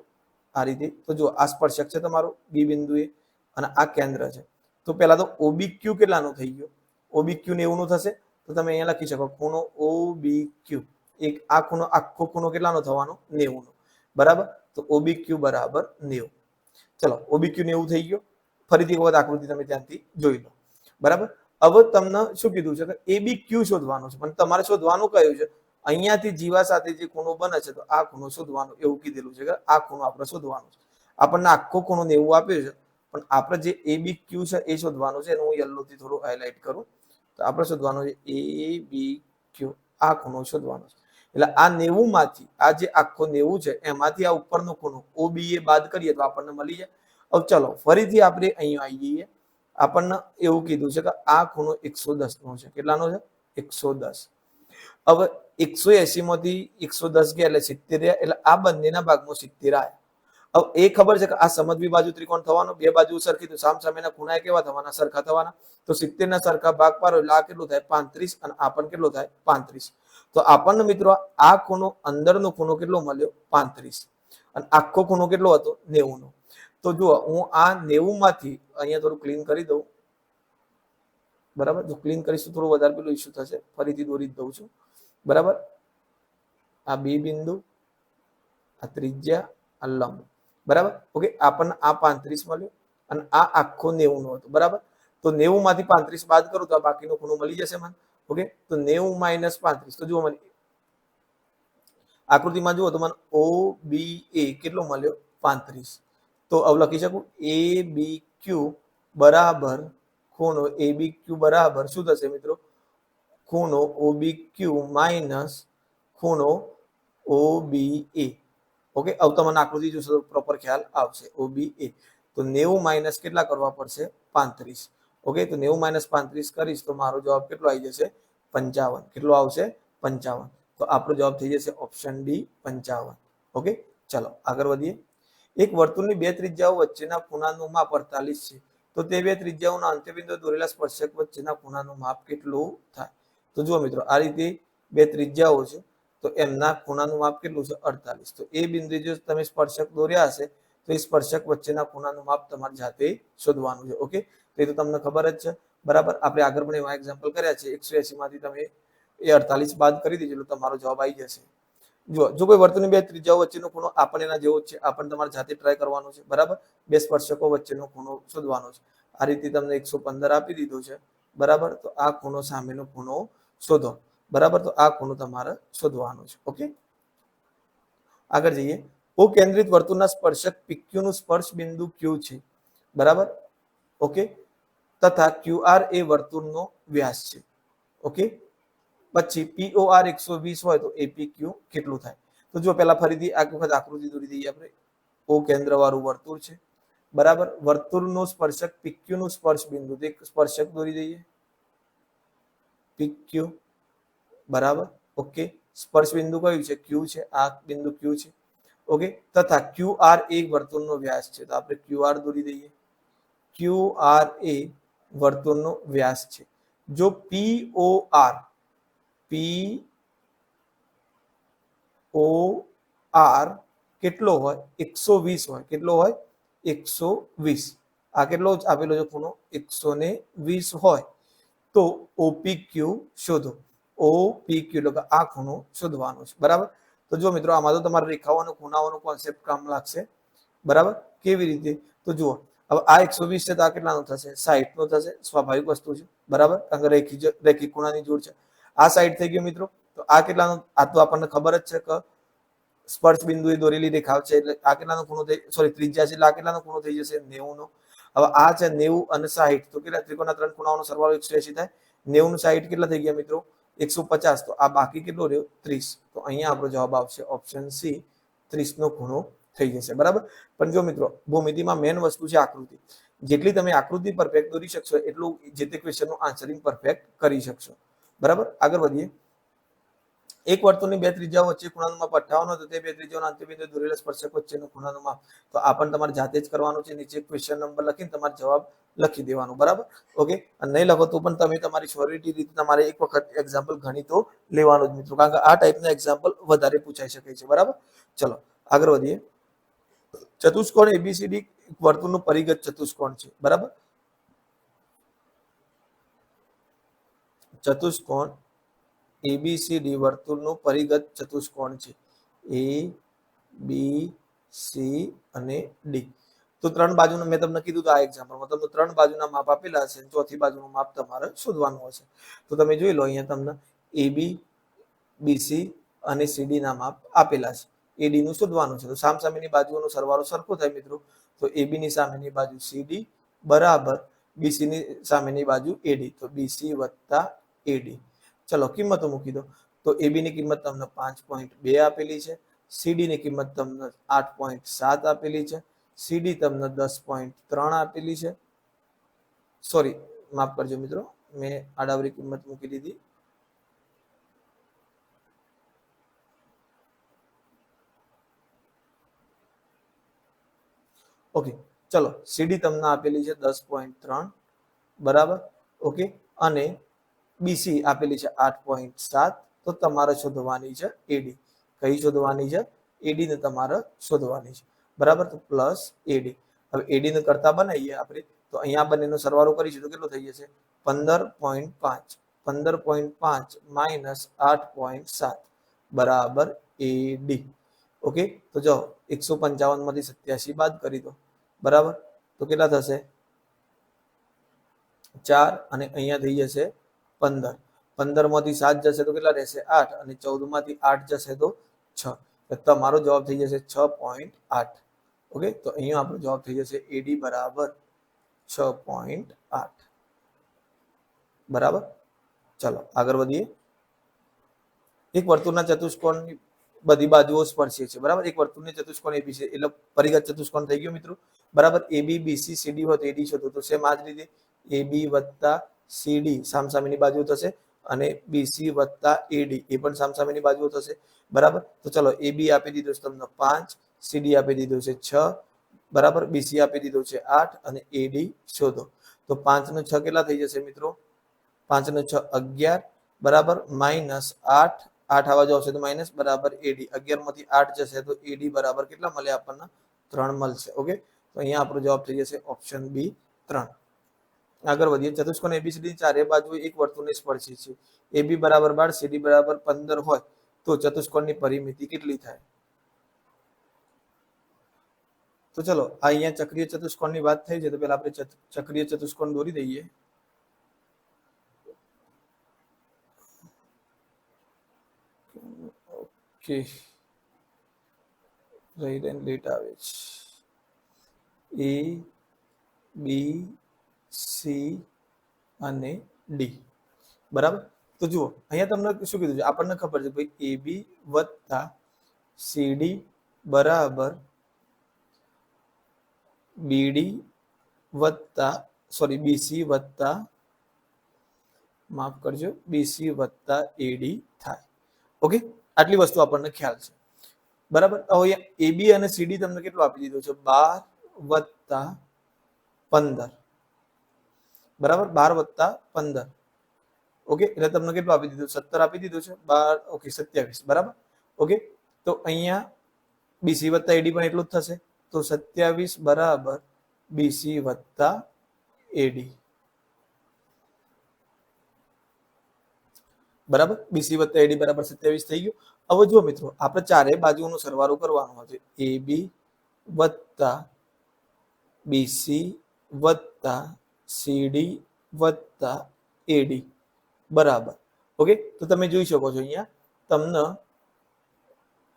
આ રીતે. તો જો આ સ્પર્શક છે તમારો બી બિંદુએ અને આ કેન્દ્ર છે. તો પહેલા તો ઓબી ક્યુ કેટલાનો થઈ ગયો? ઓબી ક્યુ 90 નો થશે. તો તમે અહીંયા લખી શકો ખૂણો ઓબી ક્યુ, એક આ ખૂણો આખો ખૂણો કેટલાનો થવાનો? 90 નો, બરાબર. તો ઓબી ક્યુ બરાબર 90. ચલો ઓબી ક્યુ 90 થઈ ગયો. ફરીથી એક વખત આકૃતિ તમે ત્યાંથી જોઈ લો, બરાબર. હવે તમને શું કીધું છે કે એબી ક્યુ શોધવાનું છે, પણ તમારે શોધવાનું કયું છે? અહીંયાથી જીવા સાથે જે ખૂણો બને છે તો આ ખૂણો શોધવાનો એવું કીધેલું છે કે આ ખૂણો આપણે શોધવાનો છે. આપણને આખો ખૂણો 90 આપ્યો છે, પણ આપણે જે એ બી ક્યુ છે એ શોધવાનું છે. હું યલોથી થોડું હાઇલાઇટ કરું. તો આપણે શોધવાનું છે એ બી ક્યુ આ ખૂણો શોધવાનો છે. એટલે આ 90 માંથી આ જે આખો 90 છે એમાંથી આ ઉપરનો ખૂણો ઓબી એ બાદ કરીએ તો આપણને મળી જાય. હવે ચલો ફરીથી આપણે અહીંયા આવી જઈએ. આપણને એવું કીધું છે કે આ ખૂણો 110 નો છે. કેટલાનો છે? 110. હવે 180 માંથી 110 ગયા એટલે 70 રહ્યા, એટલે આ બંનેના ભાગમાં 70 આવ્યા. હવે એ ખબર છે કે આ સમદ્વિ બાજુ ત્રિકોણ થવાનો, બે બાજુ સરખી, તો સામસામેના ખૂણા કેવા થવાના? સરખા થવાના. તો 70 ના સરખા ભાગ પાડો એટલે આ કેટલું થાય? 35 અને આ પણ કેટલો થાય? 35. તો આપણને મિત્રો આ ખૂણો અંદરનો ખૂણો કેટલો મળ્યો? 35. અને આખો ખૂણો કેટલો હતો? 90 નો. તો જુઓ હું આ 90 માંથી અહીંયા થોડું ક્લીન કરી દઉં, બરાબર. જો ક્લીન કરીશું થોડું વધારે પેલું ઇસ્યુ થશે, ફરીથી દોરી દઉં છું, બરાબર. આ બી બિંદુ, આ ત્રિજ્યા, આ લંબ, બરાબર. ઓકે, આપણને આ 35 મળ્યું અને આ આખો 90 નો હતો, બરાબર. તો 90 માંથી 35 બાદ કરો તો આ બાકીનો ખૂણો મળી જશે મને. ઓકે, તો 90 માઇનસ 35, તો જુઓ મને આકૃતિમાં જુઓ તો મને ઓ બી એ કેટલો મળ્યો? 35. તો હવે લખી શકું એ બી ક્યુ બરાબર ખૂણો એ બી ક્યુ બરાબર શું થશે મિત્રો? ખૂણો ઓબી ક્યુ માઇનસ ખૂણો OBA. ઓકે, હવે તમને આકૃતિ જોશો તો પ્રોપર ખ્યાલ આવશે. OBA તો 90 માઇનસ કેટલા કરવા પડશે? 35. ઓકે, તો 90 માઇનસ 35 કરીશ તો મારો જવાબ કેટલો આવી જશે? 55. કેટલો આવશે? 55. તો આપણો જવાબ થઈ જશે ઓપ્શન ડી 55. ઓકે, ચાલો આગળ વધીએ. એક વર્તુળની બે ત્રિજ્યાઓ વચ્ચેના ખૂણાનું માપ 48 છે. તો તે બે ત્રિજ્યાઓના અંત્યબિંદુ દોરેલા સ્પર્શક વચ્ચેના ખૂણાનું માપ કેટલું થાય? તો જુઓ મિત્રો, આ રીતે બે ત્રિજ્યાઓ છે તો એમના ખૂણાનું માપ કેટલું છે? 48. તો એ બિંદુએ જો તમે સ્પર્શક દોર્યા હશે તો એ સ્પર્શક વચ્ચેના ખૂણાનું માપ તમારે જાતે શોધવાનું છે. ઓકે, તો એ તો તમને ખબર જ છે, બરાબર. આપણે આગળ પણ એવા એક્ઝામ્પલ કર્યા છે. 180 માંથી તમે એ 48 બાદ કરી દેજો એટલે તમારો જવાબ આવી જશે. જો કોઈ વર્તુળની બે ત્રિજ્યાઓ વચ્ચેનો ખૂણો આપણને એના જેવો જ છે, આપણને તમારે જાતે ટ્રાય કરવાનો છે, બરાબર. બે સ્પર્શકો વચ્ચેનો ખૂણો શોધવાનો છે. આ રીતે તમને 115 આપી દીધો છે, બરાબર. તો આ ખૂણો સામેનો ખૂણો શોધો, બરાબર. તો આ ખૂણો તમારે શોધવાનો છે. ઓકે, આગળ જઈએ. ઓ કેન્દ્રિત વર્તુળના સ્પર્શક PQ નું સ્પર્શ બિંદુ Q છે, બરાબર. ઓકે, તથા QR એ વર્તુળનો વ્યાસ છે. ઓકે, પછી POR 120 હોય તો APQ કેટલું થાય? તો જો પહેલા ફરીથી આ વખત આકૃતિ દોરી દઈએ આપણે. ઓ કેન્દ્ર વાળું વર્તુળ છે, બરાબર. વર્તુળનો સ્પર્શક PQ નું સ્પર્શ બિંદુ, એક સ્પર્શક દોરી દઈએ PQ, બરાબર. ઓકે, સ્પર્શ બિંદુ કયું છે? Q છે. આ બિંદુ Q છે. ઓકે, તથા QR એ વર્તુળનો વ્યાસ છે તો આપણે QR દોરી દઈએ. QR એ વર્તુળનો વ્યાસ છે. જો POR કેટલો હોય? 120 હોય. કેટલો હોય? 120. આ કેટલો આપેલો છે ખૂણો? 120 હોય તો OPQ શોધો. OPQ એટલે કે આ ખૂણો શોધવાનો છે, બરાબર. તો જો મિત્રો, આમાં તો તમારે રેખાઓ અને ખૂણાઓનો કોન્સેપ્ટ કામ લાગશે, બરાબર. કેવી રીતે? તો જુઓ, હવે આ 120 છે તો આ કેટલાનો થશે? 60 નો થશે. સ્વાભાવિક વસ્તુ છે, બરાબર, કારણ કે રેખી ખૂણાની જોડ છે. આ સાઈડ થઈ ગયો મિત્રો. તો આ કેટલાનો? આ તો આપણને ખબર જ છે કે સ્પર્શ બિંદુએ દોરેલી રેખા છે એટલે આ કેટલાનો ખૂણો થઈ, સોરી ત્રિજ્યા છે એટલે આ કેટલાનો ખૂણો થઈ જશે? 90 નો. હવે આ છે 90 અને 60, તો કેટલા? ત્રિકોણના ત્રણ ખૂણાઓનો સરવાળો 180 થાય. 90 ને 60 કેટલા થઈ ગયા મિત્રો? 150. તો આ બાકી કેટલો રહ્યો? 30. તો અહીંયા આપણો જવાબ આવશે ઓપ્શન સી, 30 નો ખૂણો થઈ જશે, બરાબર. પણ જો મિત્રો, ભૂમિતિમાં મેઇન વસ્તુ છે આકૃતિ. જેટલી તમે આકૃતિ પરફેક્ટ દોરી શકશો એટલું જે તે ક્વેશ્ચનનું આન્સરિંગ પરફેક્ટ કરી શકશો, બરાબર. આગળ વધીએ. એક વર્તુળની બે ત્રિજ્યાઓ વચ્ચે ખૂણાનું માપ 58 હોય તો તે બે ત્રિજ્યાઓના અંત્યબિંદુએ દોરેલા સ્પર્શક વચ્ચેનું ખૂણાનું માપ. તો આ પણ તમારે જાતે જ કરવાનું છે. નીચે ક્વેશ્ચન નંબર લખીને તમારે જવાબ લખી દેવાનો, બરાબર. ઓકે, અને નહીં લખો તો પણ તમે તમારી સ્વરિટી રીતે તમારે એક વખત એક્ઝામ્પલ ગણી તો લેવાનું જ મિત્રો, કારણ કે આ ટાઈપના એક્ઝામ્પલ વધારે પૂછાઈ શકે છે, બરાબર. ચલો આગળ વધીએ. ચતુષ્કોણ ABCD વર્તુળનું પરિઘ ચતુષ્કોણ છે, બરાબર. ચતુષ્કોણ ABCD વર્તુળનું પરિઘ ચતુષ્કોણ છે. ABC અને D. તો ત્રણ બાજુનું મેં તમને કીધું તો આ એક્ઝામ્પલમાં તમને ત્રણ બાજુના માપ આપેલા હશે, ચોથી બાજુનું માપ તમારે શોધવાનું હશે. તો તમે જોઈ લો, અહીંયા તમને AB, BC અને CD ના માપ આપેલા છે. AD નું શોધવાનું છે. તો સામસામેની બાજુઓનો સરવાળો સરખો થાય મિત્રો. તો AB ની સામેની બાજુ CD બરાબર BC ની સામેની બાજુ AD. તો BC વત્તા AD. ચલો કિંમતો મૂકી દો. તો AB ની કિંમત તમને 5.2 આપેલી છે. CD ની કિંમત તમને 8.7 આપેલી છે. CD તમને 10.3 આપેલી છે. સોરી, માફ કરજો મિત્રો, મેં આડાવરી કિંમત મૂકી દીધી. ઓકે, ચલો CD તમને આપેલી છે 10.3, બરાબર. ઓકે, અને BC આપેલી છે 8.7. તો તમારે શોધવાની છે AD. કઈ શોધવાની છે? AD ને તમારે શોધવાની છે, બરાબર. તો પ્લસ AD. હવે AD ને કરતા બનાવીએ આપણે. તો અહીંયા બંનેનો સરવાળો કરીશું તો કેટલો થઈ જશે? 15.5. 15.5 માઇનસ 8.7 બરાબર એડી. ઓકે, તો જો 155 માંથી 87 બાદ કરી દો, બરાબર, તો કેટલા થશે? 4 અને અહીંયા થઈ જશે 15. 15 માંથી 7 જશે તો કેટલા રહેશે? 8 અને 14 માંથી 8 જશે તો 6. તો તમારો જવાબ થઈ જશે 6.8. ઓકે, તો અહીંયા આપણો જવાબ થઈ જશે એડી બરાબર 6.8. બરાબર, ચાલો આગળ વધીએ. એક વર્તુળના ચતુષ્કોણની બધી બાજુઓ સ્પર્શે છે, બરાબર. એક વર્તુળની ચતુષ્કોણ એબી છે એટલે પરિઘ ચતુષ્કોણ થઈ ગયો મિત્રો, બરાબર. એબી બીસી સીડી હોય તો એડી શોધો, તો સેમ આ જ રીતે એબી વત્તા સીડી સામસામેની બાજુ થશે અને બીસી વત્તા એડી એ પણ સામસામેની બાજુઓ થશે, બરાબર. તો ચલો એબી આપી દીધું છે તમને 5, સીડી આપી દીધું છે 6, બરાબર, બીસી આપી દીધું છે 8 અને એડી શોધો. તો 5 નો 6 કેટલા થઈ જશે મિત્રો? 5 નો 6 11, બરાબર, માઇનસ 8, 8 આવા જશે તો માઇનસ, બરાબર એડી. 11 માંથી 8 જશે તો એડી બરાબર કેટલા મળે આપણને? 3 મળશે. ઓકે, તો અહીંયા આપણો જવાબ થઈ જશે ઓપ્શન બી 3. આગળ વધીએ. ચતુષ્કોણ એબીસીડી ચારે બાજુ એક વર્તુળને સ્પર્શે છે. એબી બરાબર 12, સીડી બરાબર 15 હોય તો ચતુષ્કોણની પરિમિતિ કેટલી થાય? તો ચલો અહીંયા ચક્રીય ચતુષ્કોણની વાત થઈ છે તો પહેલા આપણે ચક્રીય ચતુષ્કોણ દોરી દઈએ. ઓકે, લેટ આવે છે. એ બી સી અને ડી, બરાબર. તો જુઓ અહીંયા તમને શું કીધું છે? આપણને ખબર છે ભાઈ એબી વત્તા સીડી બરાબર બીડી વત્તા બીસી વત્તા, માફ કરજો, બીસી વત્તા એડી થાય. ઓકે, આટલી વસ્તુ આપણને ખ્યાલ છે, બરાબર. હવે એબી અને સીડી તમને કેટલું આપી દીધું છે? 12 વત્તા 15, બરાબર, 12 વત્તા 15. ઓકે, એટલે તમને કેટલું આપી દીધું? 17 આપી દીધું છે. 12, ઓકે 27, બરાબર. ઓકે, તો અહીંયા બીસી વત્તા એડી પણ એટલું જ થશે, તો 27 બરાબર બીસી વત્તા એડી, બરાબર. બીસી વત્તા એડી બરાબર 27 થઈ ગયું. હવે જુઓ મિત્રો, આપણે ચારે બાજુનો સરવાળો કરવાનો છે. એબી વત્તા બીસી વત્તા સીડી વત્તા એડી બરાબર. ઓકે, તો તમે જોઈ શકો છો અહીંયા તમને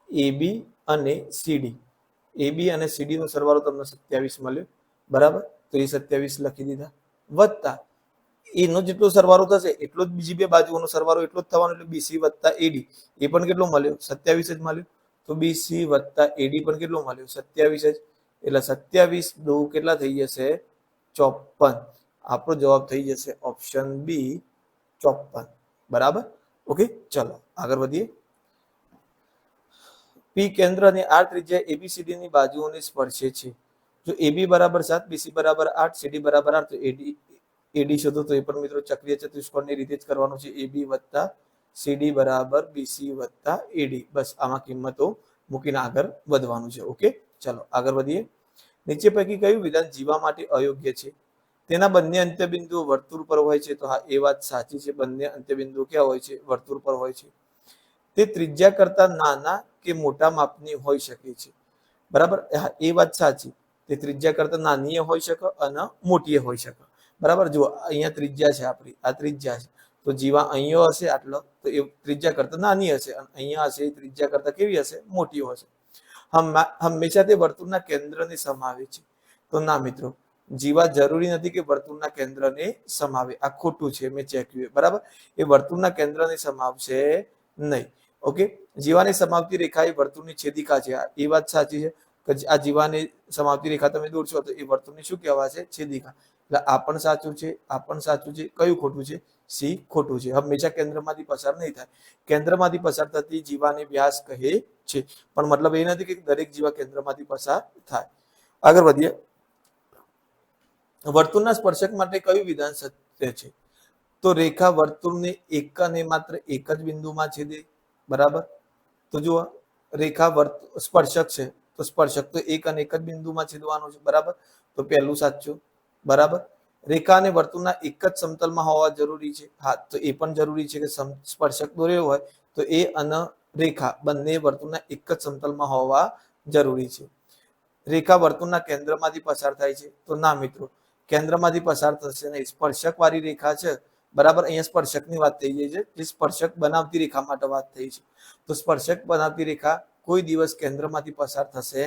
એબી અને સીડી નો સરવાળો તમને 27 મળ્યો, બરાબર. તો એ 27 લખી દીધા, વત્તા એનો જેટલો સરવાળો થશે એટલો જ બીજી બે બાજુઓનો સરવાળો એટલો જ થવાનો, એટલે બીસી વત્તા એડી એ પણ કેટલો મળ્યો? 27 જ મળ્યો. તો બીસી વત્તા એડી પણ કેટલો મળ્યો? 27 જ. એટલે 27 દો કેટલા થઈ જશે? 54. આપણો જવાબ થઈ જશે ઓપ્શન બી 54, બરાબર. ઓકે, ચલો આગળ વધીએ. પી કેન્દ્ર અને આર ત્રિજ્યા એબીસીડી ની બાજુઓને સ્પર્શે છે. જો એબી બરાબર 7, બીસી બરાબર 8, સીડી બરાબર 8 તો એડી શોધો. તો એ પણ મિત્રો ચક્રીય ચતુષ્કોણની રીતે જ કરવાનું છે. એબી વત્તા સીડી બરાબર બીસી વત્તા એડી, બસ આમાં કિંમતો મૂકીને આગળ વધવાનું છે. ઓકે, ચલો આગળ વધીએ. નીચે પૈકી કયું વિધાન જીવા માટે અયોગ્ય છે? તેના બંને અંત્યબિંદુઓ વર્તુળ પર હોય છે. તો હા, એ વાત સાચી છે. બંને અંત્યબિંદુઓ ક્યાં હોય છે? વર્તુળ પર હોય છે. તે ત્રિજ્યા કરતા નાના કે મોટા માપની હોઈ શકે છે, બરાબર. હા, એ વાત સાચી. તે ત્રિજ્યા કરતા નાની હોઈ શકે અને મોટી હોઈ શકે, બરાબર. જુઓ અહીંયા ત્રિજ્યા છે આપણી, આ ત્રિજ્યા છે. તો જીવા અહીંયા હશે આટલો, તો એ ત્રિજ્યા કરતા નાની હશે, અને અહીંયા હશે એ ત્રિજ્યા કરતા કેવી હશે? મોટી હશે. હંમેશા તે વર્તુળના કેન્દ્રને સમાવે છે. તો ના મિત્રો, જીવા જરૂરી નથી કે વર્તુળના કેન્દ્રને સમાવે. આ ખોટું છે, મેં ચેક કર્યું, બરાબર. એ વર્તુળના કેન્દ્રને સમાવશે નહીં. ઓકે, જીવાને સમાવતી રેખા એ વર્તુળની છેદિકા છે. એ વાત સાચી છે કે આ જીવાને સમાવતી રેખા તમે દોરશો તો એ વર્તુળની શું કહેવાશે? છેદિકા. એટલે આ પણ સાચું છે, આ પણ સાચું છે. કયું ખોટું છે? સી ખોટું છે. હંમેશા કેન્દ્રમાંથી પસાર નહીં થાય. કેન્દ્રમાંથી પસાર થતી જીવાને વ્યાસ કહે છે, પણ મતલબ એ નથી કે દરેક જીવા કેન્દ્રમાંથી પસાર થાય. આગળ વધીએ. વર્તુળના સ્પર્શક માટે કયું વિધાન સત્ય છે? તો રેખા વર્તુળને એક અને માત્ર એક જ બિંદુમાં છેદે, બરાબર. તો જુઓ, રેખા સ્પર્શક છે, તો સ્પર્શક તો એક અને એક જ બિંદુમાં છેદવાનું છે, બરાબર. તો પહેલું સાચું, બરાબર. રેખા અને વર્તુળના એક જ સમતલમાં હોવા જરૂરી છે. હા, તો એ પણ જરૂરી છે કે સ્પર્શક દોર્યો હોય તો એ અને રેખા બંને વર્તુળના એક જ સમતલમાં હોવા જરૂરી છે. રેખા વર્તુળના કેન્દ્રમાંથી પસાર થાય છે તો ના મિત્રો, કેન્દ્રમાંથી પસાર થશે નહીં. સ્પર્શક વાળી રેખા છે, બરાબર. અહીંયા સ્પર્શકની વાત થઈ ગઈ છે, જે સ્પર્શક બનાવતી રેખા માટે વાત થઈ છે. તો સ્પર્શક બનાવતી રેખા કોઈ દિવસ કેન્દ્રમાંથી પસાર થશે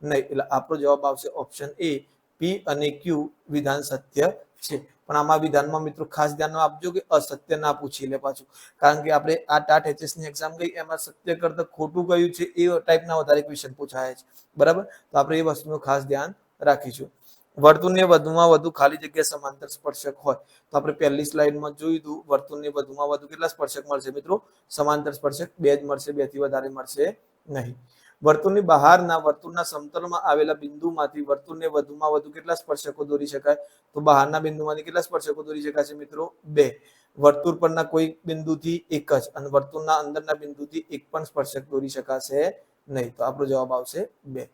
નહીં. એટલે આપણો જવાબ આવશે ઓપ્શન એ. પી અને ક્યુ વિધાન સત્ય છે. પણ આમાં વિધાનમાં મિત્રો ખાસ ધ્યાન આપજો કે અસત્ય ના પૂછી લે પાછું, કારણ કે આપણે આ ટાટ એચએસ ની એક્ઝામ ગઈ એમાં સત્ય કરતા ખોટું કયું છે એ ટાઈપના વધારે ક્વેશ્ચન પૂછાયા છે, બરાબર. તો આપણે એ વસ્તુનું ખાસ ધ્યાન રાખીશું. વર્તુળને વધુમાં વધુ ખાલી જગ્યા સમાંતર સ્પર્શક હોય તો આપણે પહેલી સ્લાઇડમાં જોયું હતું, વર્તુળને વધુમાં વધુ કેટલા સ્પર્શક મળશે મિત્રો? સમાંતર સ્પર્શક 2 જ મળશે, 2 થી વધારે મળશે નહીં. વર્તુળની બહારના વર્તુળના સમતલમાં આવેલા બિંદુમાંથી વર્તુળને વધુમાં વધુ કેટલા સ્પર્શકો દોરી શકાય? તો બહારના બિંદુમાંથી કેટલા સ્પર્શકો દોરી શકાશે મિત્રો? 2. વર્તુળ પરના કોઈ બિંદુથી એક જ, અને વર્તુળના અંદરના બિંદુથી એક પણ સ્પર્શક દોરી શકાશે નહીં. તો આપણો જવાબ આવશે 2.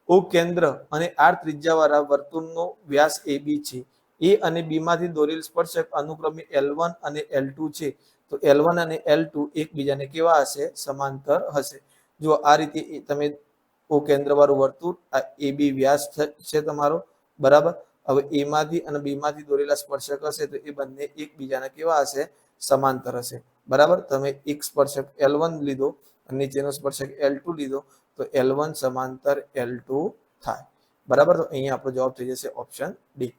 ઓ કેન્દ્ર અને આર ત્રિજ્યાવાળા વર્તુળનો વ્યાસ AB છે. એ અને બી માંથી દોરેલ સ્પર્શક અનુક્રમે L1 અને L2 છે. તો L1 અને L2 એકબીજાને કેવા હશે? સમાંતર હશે. જો આ રીતે તમે ઓ કેન્દ્ર વાળું વર્તુળ, આ AB વ્યાસ છે તમારો, બરાબર. હવે એ માંથી અને બી માંથી દોરેલા સ્પર્શક હશે તો એ બંને એકબીજાના કેવા હશે? સમાંતર હશે, બરાબર. તમે એક સ્પર્શક L1 લીધો અને નીચેનો સ્પર્શક L2 લીધો તો L1 સમાંતર L2 થાય, બરાબર. તો અહીંયા આપણો જવાબ થઈ જશે ઓપ્શન ડી.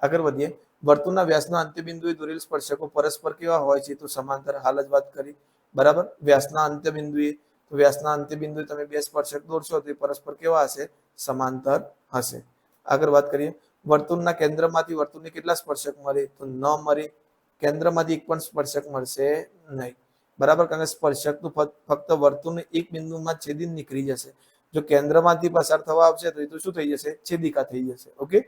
આગળ વધીએ. વર્તુળના વ્યાસના અંત્યબિંદુએ દોરેલ સ્પર્શકો પરસ્પર કેવા હોય છે? તો સમાંતર, હાલ જ વાત કરી, બરાબર. વ્યાસના અંત્યબિંદુએ, તો વ્યાસના અંત્યબિંદુએ તમે 2 સ્પર્શક દોરશો તો એ પરસ્પર કેવા હશે? સમાંતર હશે. આગળ વાત કરીએ. વર્તુળના કેન્દ્રમાંથી વર્તુળને કેટલા સ્પર્શક મળે? તો ન મળે. કેન્દ્રમાંથી એક પણ સ્પર્શક મળશે નહીં, બરાબર. કારણ કે સ્પર્શક તો ફક્ત વર્તુળને એક બિંદુમાં છેદીને નીકળી જશે. જો કેન્દ્રમાંથી પસાર થવા આવશે તો એ તો શું થઈ જશે? છેદિકા થઈ જશે. ઓકે.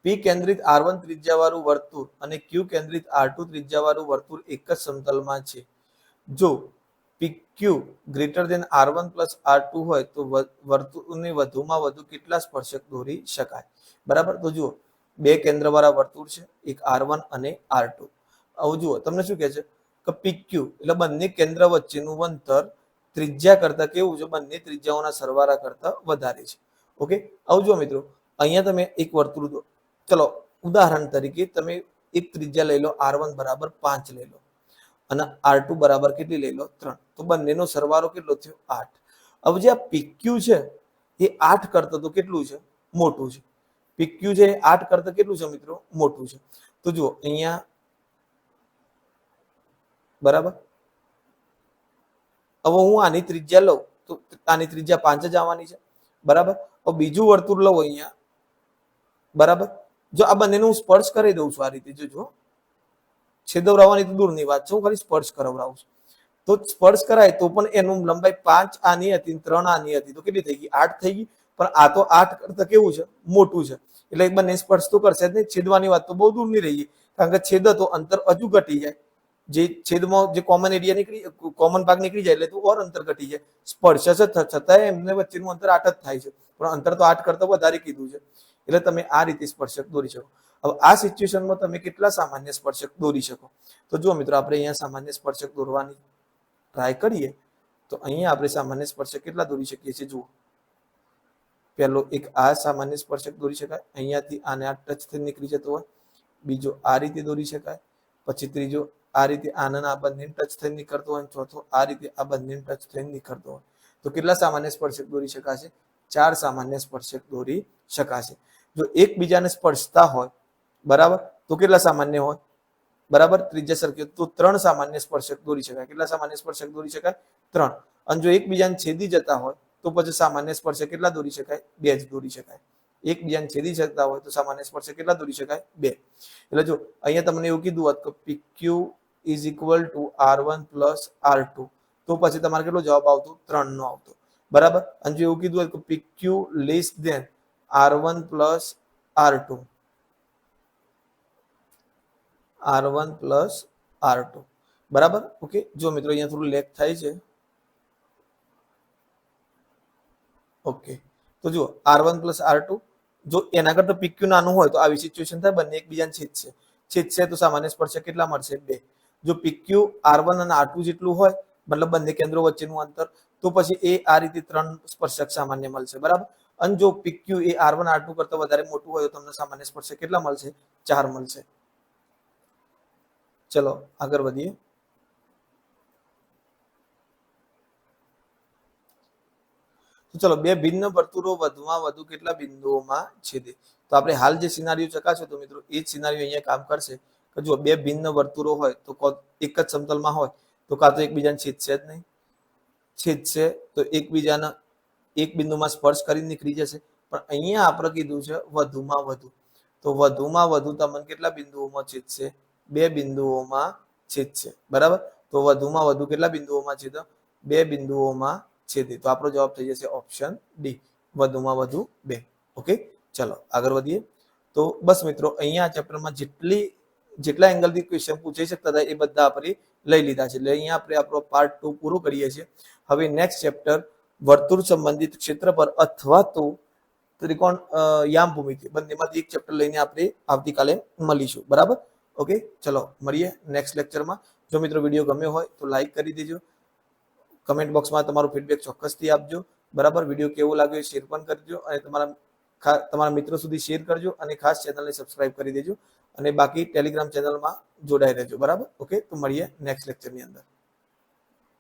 પી કેન્દ્રિત R1 ત્રિજ્યાવાળું વર્તુળ અને ક્યુ કેન્દ્રિત R2 ત્રિજ્યાવાળું વર્તુળ એક જ સમતલમાં છે. જો PQ greater than R1 plus R2 હોય તો વર્તુળને વધુમાં વધુ કેટલા સ્પર્શક દોરી શકાય? બરાબર. તો જુઓ, 2 કેન્દ્રવાળા વર્તુળ છે, એક R1 અને R2. આવું જુઓ, તમને શું કહે છે કે PQ એટલે બંને કેન્દ્ર વચ્ચેનું અંતર ત્રિજ્યા કરતા કેવું છે? બંને ત્રિજ્યાઓના સરવાળા કરતા વધારે છે. ઓકે. આવું જુઓ મિત્રો, અહીંયા તમે એક વર્તુળ દો. ચલો ઉદાહરણ તરીકે તમે એક ત્રિજ્યા લઈ લો, R1 બરાબર 5 લઈ લો અને R2 બરાબર કેટલી લઈ લો? 3. તો બંનેનો સરવાળો કેટલો થયો? 8. હવે જે આ PQ છે એ 8 કરતા તો કેટલું છે? મોટું છે. PQ છે એ 8 કરતા કેટલું છે મિત્રો? મોટું છે. તો જુઓ અહીંયા, બરાબર. હવે હું આની ત્રિજ્યા લઉં તો આની ત્રિજ્યા 5 જ આવવાની છે, બરાબર. હવે બીજું વર્તુળ લઉં અહીંયા, બરાબર. જો આ બંનેનું હું સ્પર્શ કરી દઉં છું આ રીતે, જોજો, છેદવરાવવાની તો દૂરની વાત છે, હું ખાલી સ્પર્શ કરાવડાવું છું. તો સ્પર્શ કરાય તો પણ એનું લંબાઈ 5 આની હતી, 3 આની હતી, તો કેટલી થઈ ગઈ? 8 થઈ ગઈ. પણ આ તો 8 કરતા કેવું છે? મોટું છે. એટલે બંને સ્પર્શ તો કરશે જ નહીં. છેદવાની વાત તો બહુ દૂરની રહી, કારણ કે છેદ તો અંતર હજુ ઘટી જાય. જે છેદમાં જે કોમન એરિયા નીકળી, કોમન ભાગ નીકળી જાય એટલે તો ઓર અંતર ઘટી જાય. સ્પર્શ જ છતાંય એમને વચ્ચેનું અંતર 8 જ થાય છે, પણ અંતર તો 8 કરતા વધારે કીધું છે. એટલે તમે આ રીતે સ્પર્શક દોરી શકો. હવે આ સિચ્યુએશનમાં તમે કેટલા સામાન્ય સ્પર્શક દોરી શકો? તો જુઓ મિત્રો, આપણે અહીંયા સામાન્ય સ્પર્શક દોરવાની ટ્રાય કરીએ તો અહીંયા આપણે સામાન્ય સ્પર્શક કેટલા દોરી શકીએ છીએ? જુઓ, પહેલો એક આ સામાન્ય સ્પર્શક દોરી શકાય, અહીંયાથી આને આ ટચ થઈ નીકળી જતો હોય. બીજો આ રીતે દોરી શકાય. પછી ત્રીજો આ રીતે આનંદ આ બંને ટચ થઈ નીકળતો હોય. ચોથો આ રીતે આ બંને ટચ થઈ નીકળતો હોય. તો કેટલા સામાન્ય સ્પર્શક દોરી શકાશે? 4 સામાન્ય સ્પર્શક દોરી શકાશે. જો એકબીજાને સ્પર્શતા હોય, બરાબર, તો કેટલા સામાન્ય હોય? બરાબર, ત્રિજ્યા સરખી તો 3 સામાન્ય સ્પર્શક દોરી શકાય. કેટલા સામાન્ય સ્પર્શક દોરી શકાય? 3. અને જો એકબીજાને છેદી જતા હોય તો પછી સામાન્ય સ્પર્શક કેટલા દોરી શકાય? 2 જ દોરી શકાય. એકબીજાને છેદી શકતા હોય તો સામાન્ય સ્પર્શક કેટલા દોરી શકાય? 2. એટલે જો અહીંયા તમને એવું કીધું હોત કે PQ is equal to R1 plus R2, તો પછી તમારે કેટલો જવાબ આવતો? 3 નો આવતો, બરાબર. અને જો એવું કીધું હોય કે PQ less than R1 plus R2, R1 plus R2, બરાબર. ઓકે. જો મિત્રો અહીંયા થોડું લેગ થાય છે. ઓકે. તો જુઓ, R1 પ્લસ R2, જો એના કરતા PQ નાનું હોય તો આવી સિચ્યુએશન થાય, બંને એકબીજાને છેદશે તો સામાન્ય સ્પર્શક કેટલા મળશે? 2. જો PQ R1 અને R2 જેટલું હોય મતલબ બંને કેન્દ્રો વચ્ચેનું અંતર તો પછી એ આ રીતે 3 સ્પર્શક સામાન્ય મળશે બરાબર. અને જો PQ એ R1 R2 કરતા વધારે મોટું હોય તો તમને સામાન્ય સ્પર્શક કેટલા મળશે? 4 મળશે. ચલો આગળ વધીએ. તો ચલો બે ભિન્ન વર્તુળો વધુમાં વધુ કેટલા બિંદુઓમાં છેદે? તો આપણે હાલ જે સિનારીઓ ચકાસ્યો તો મિત્રો એ જ સિનારીઓ અહીંયા કામ કરશે કે જો બે ભિન્ન વર્તુળો હોય તો એક જ સમતલમાં હોય તો કાં તો એકબીજાને છેદશે જ નહીં, છેદશે તો એકબીજાના એક બિંદુમાં સ્પર્શ કરી નીકળી જશે. પણ અહીંયા આપણે કીધું છે વધુમાં વધુ, તો વધુમાં વધુ તમને કેટલા બિંદુઓમાં છેદશે? બે બિંદુઓમાં છેદશે બરાબર. તો વધુમાં વધુ કેટલા બિંદુઓમાં છેદે? બે બિંદુઓમાં છેદે. તો આપણો જવાબ થઈ જશે ઓપ્શન ડી, વધુમાં વધુ બે. ઓકે, ચલો આગળ વધીએ. તો બસ મિત્રો અહીંયા આ ચેપ્ટરમાં જેટલા એંગલથી ક્વેશ્ચન પૂછાઈ શકતા હતા એ બધા આપણે લઈ લીધા છે. એટલે અહીંયા આપણે આપણો પાર્ટ 2 પૂરો કરીએ છીએ. હવે નેક્સ્ટ ચેપ્ટર વર્તુળ સંબંધિત ક્ષેત્રફળ અથવા તો ત્રિકોણ યામ ભૂમિતિ બંનેમાંથી એક ચેપ્ટર લઈને આપણે આવતીકાલે મળીશું બરાબર. ઓકે, ચલો મળીએ નેક્સ્ટ લેક્ચરમાં. જો મિત્રો વિડીયો ગમ્યો હોય તો લાઈક કરી દેજો, કમેન્ટ બોક્સમાં તમારું ફીડબેક ચોક્કસથી આપજો બરાબર. વિડીયો કેવો લાગ્યો શેર પણ કરજો અને તમારા મિત્રો સુધી શેર કરજો અને ખાસ ચેનલને સબસ્ક્રાઇબ કરી દેજો અને બાકી ટેલિગ્રામ ચેનલમાં જોડાઈ રહેજો બરાબર. ઓકે, તો મળીએ નેક્સ્ટ લેક્ચરની અંદર.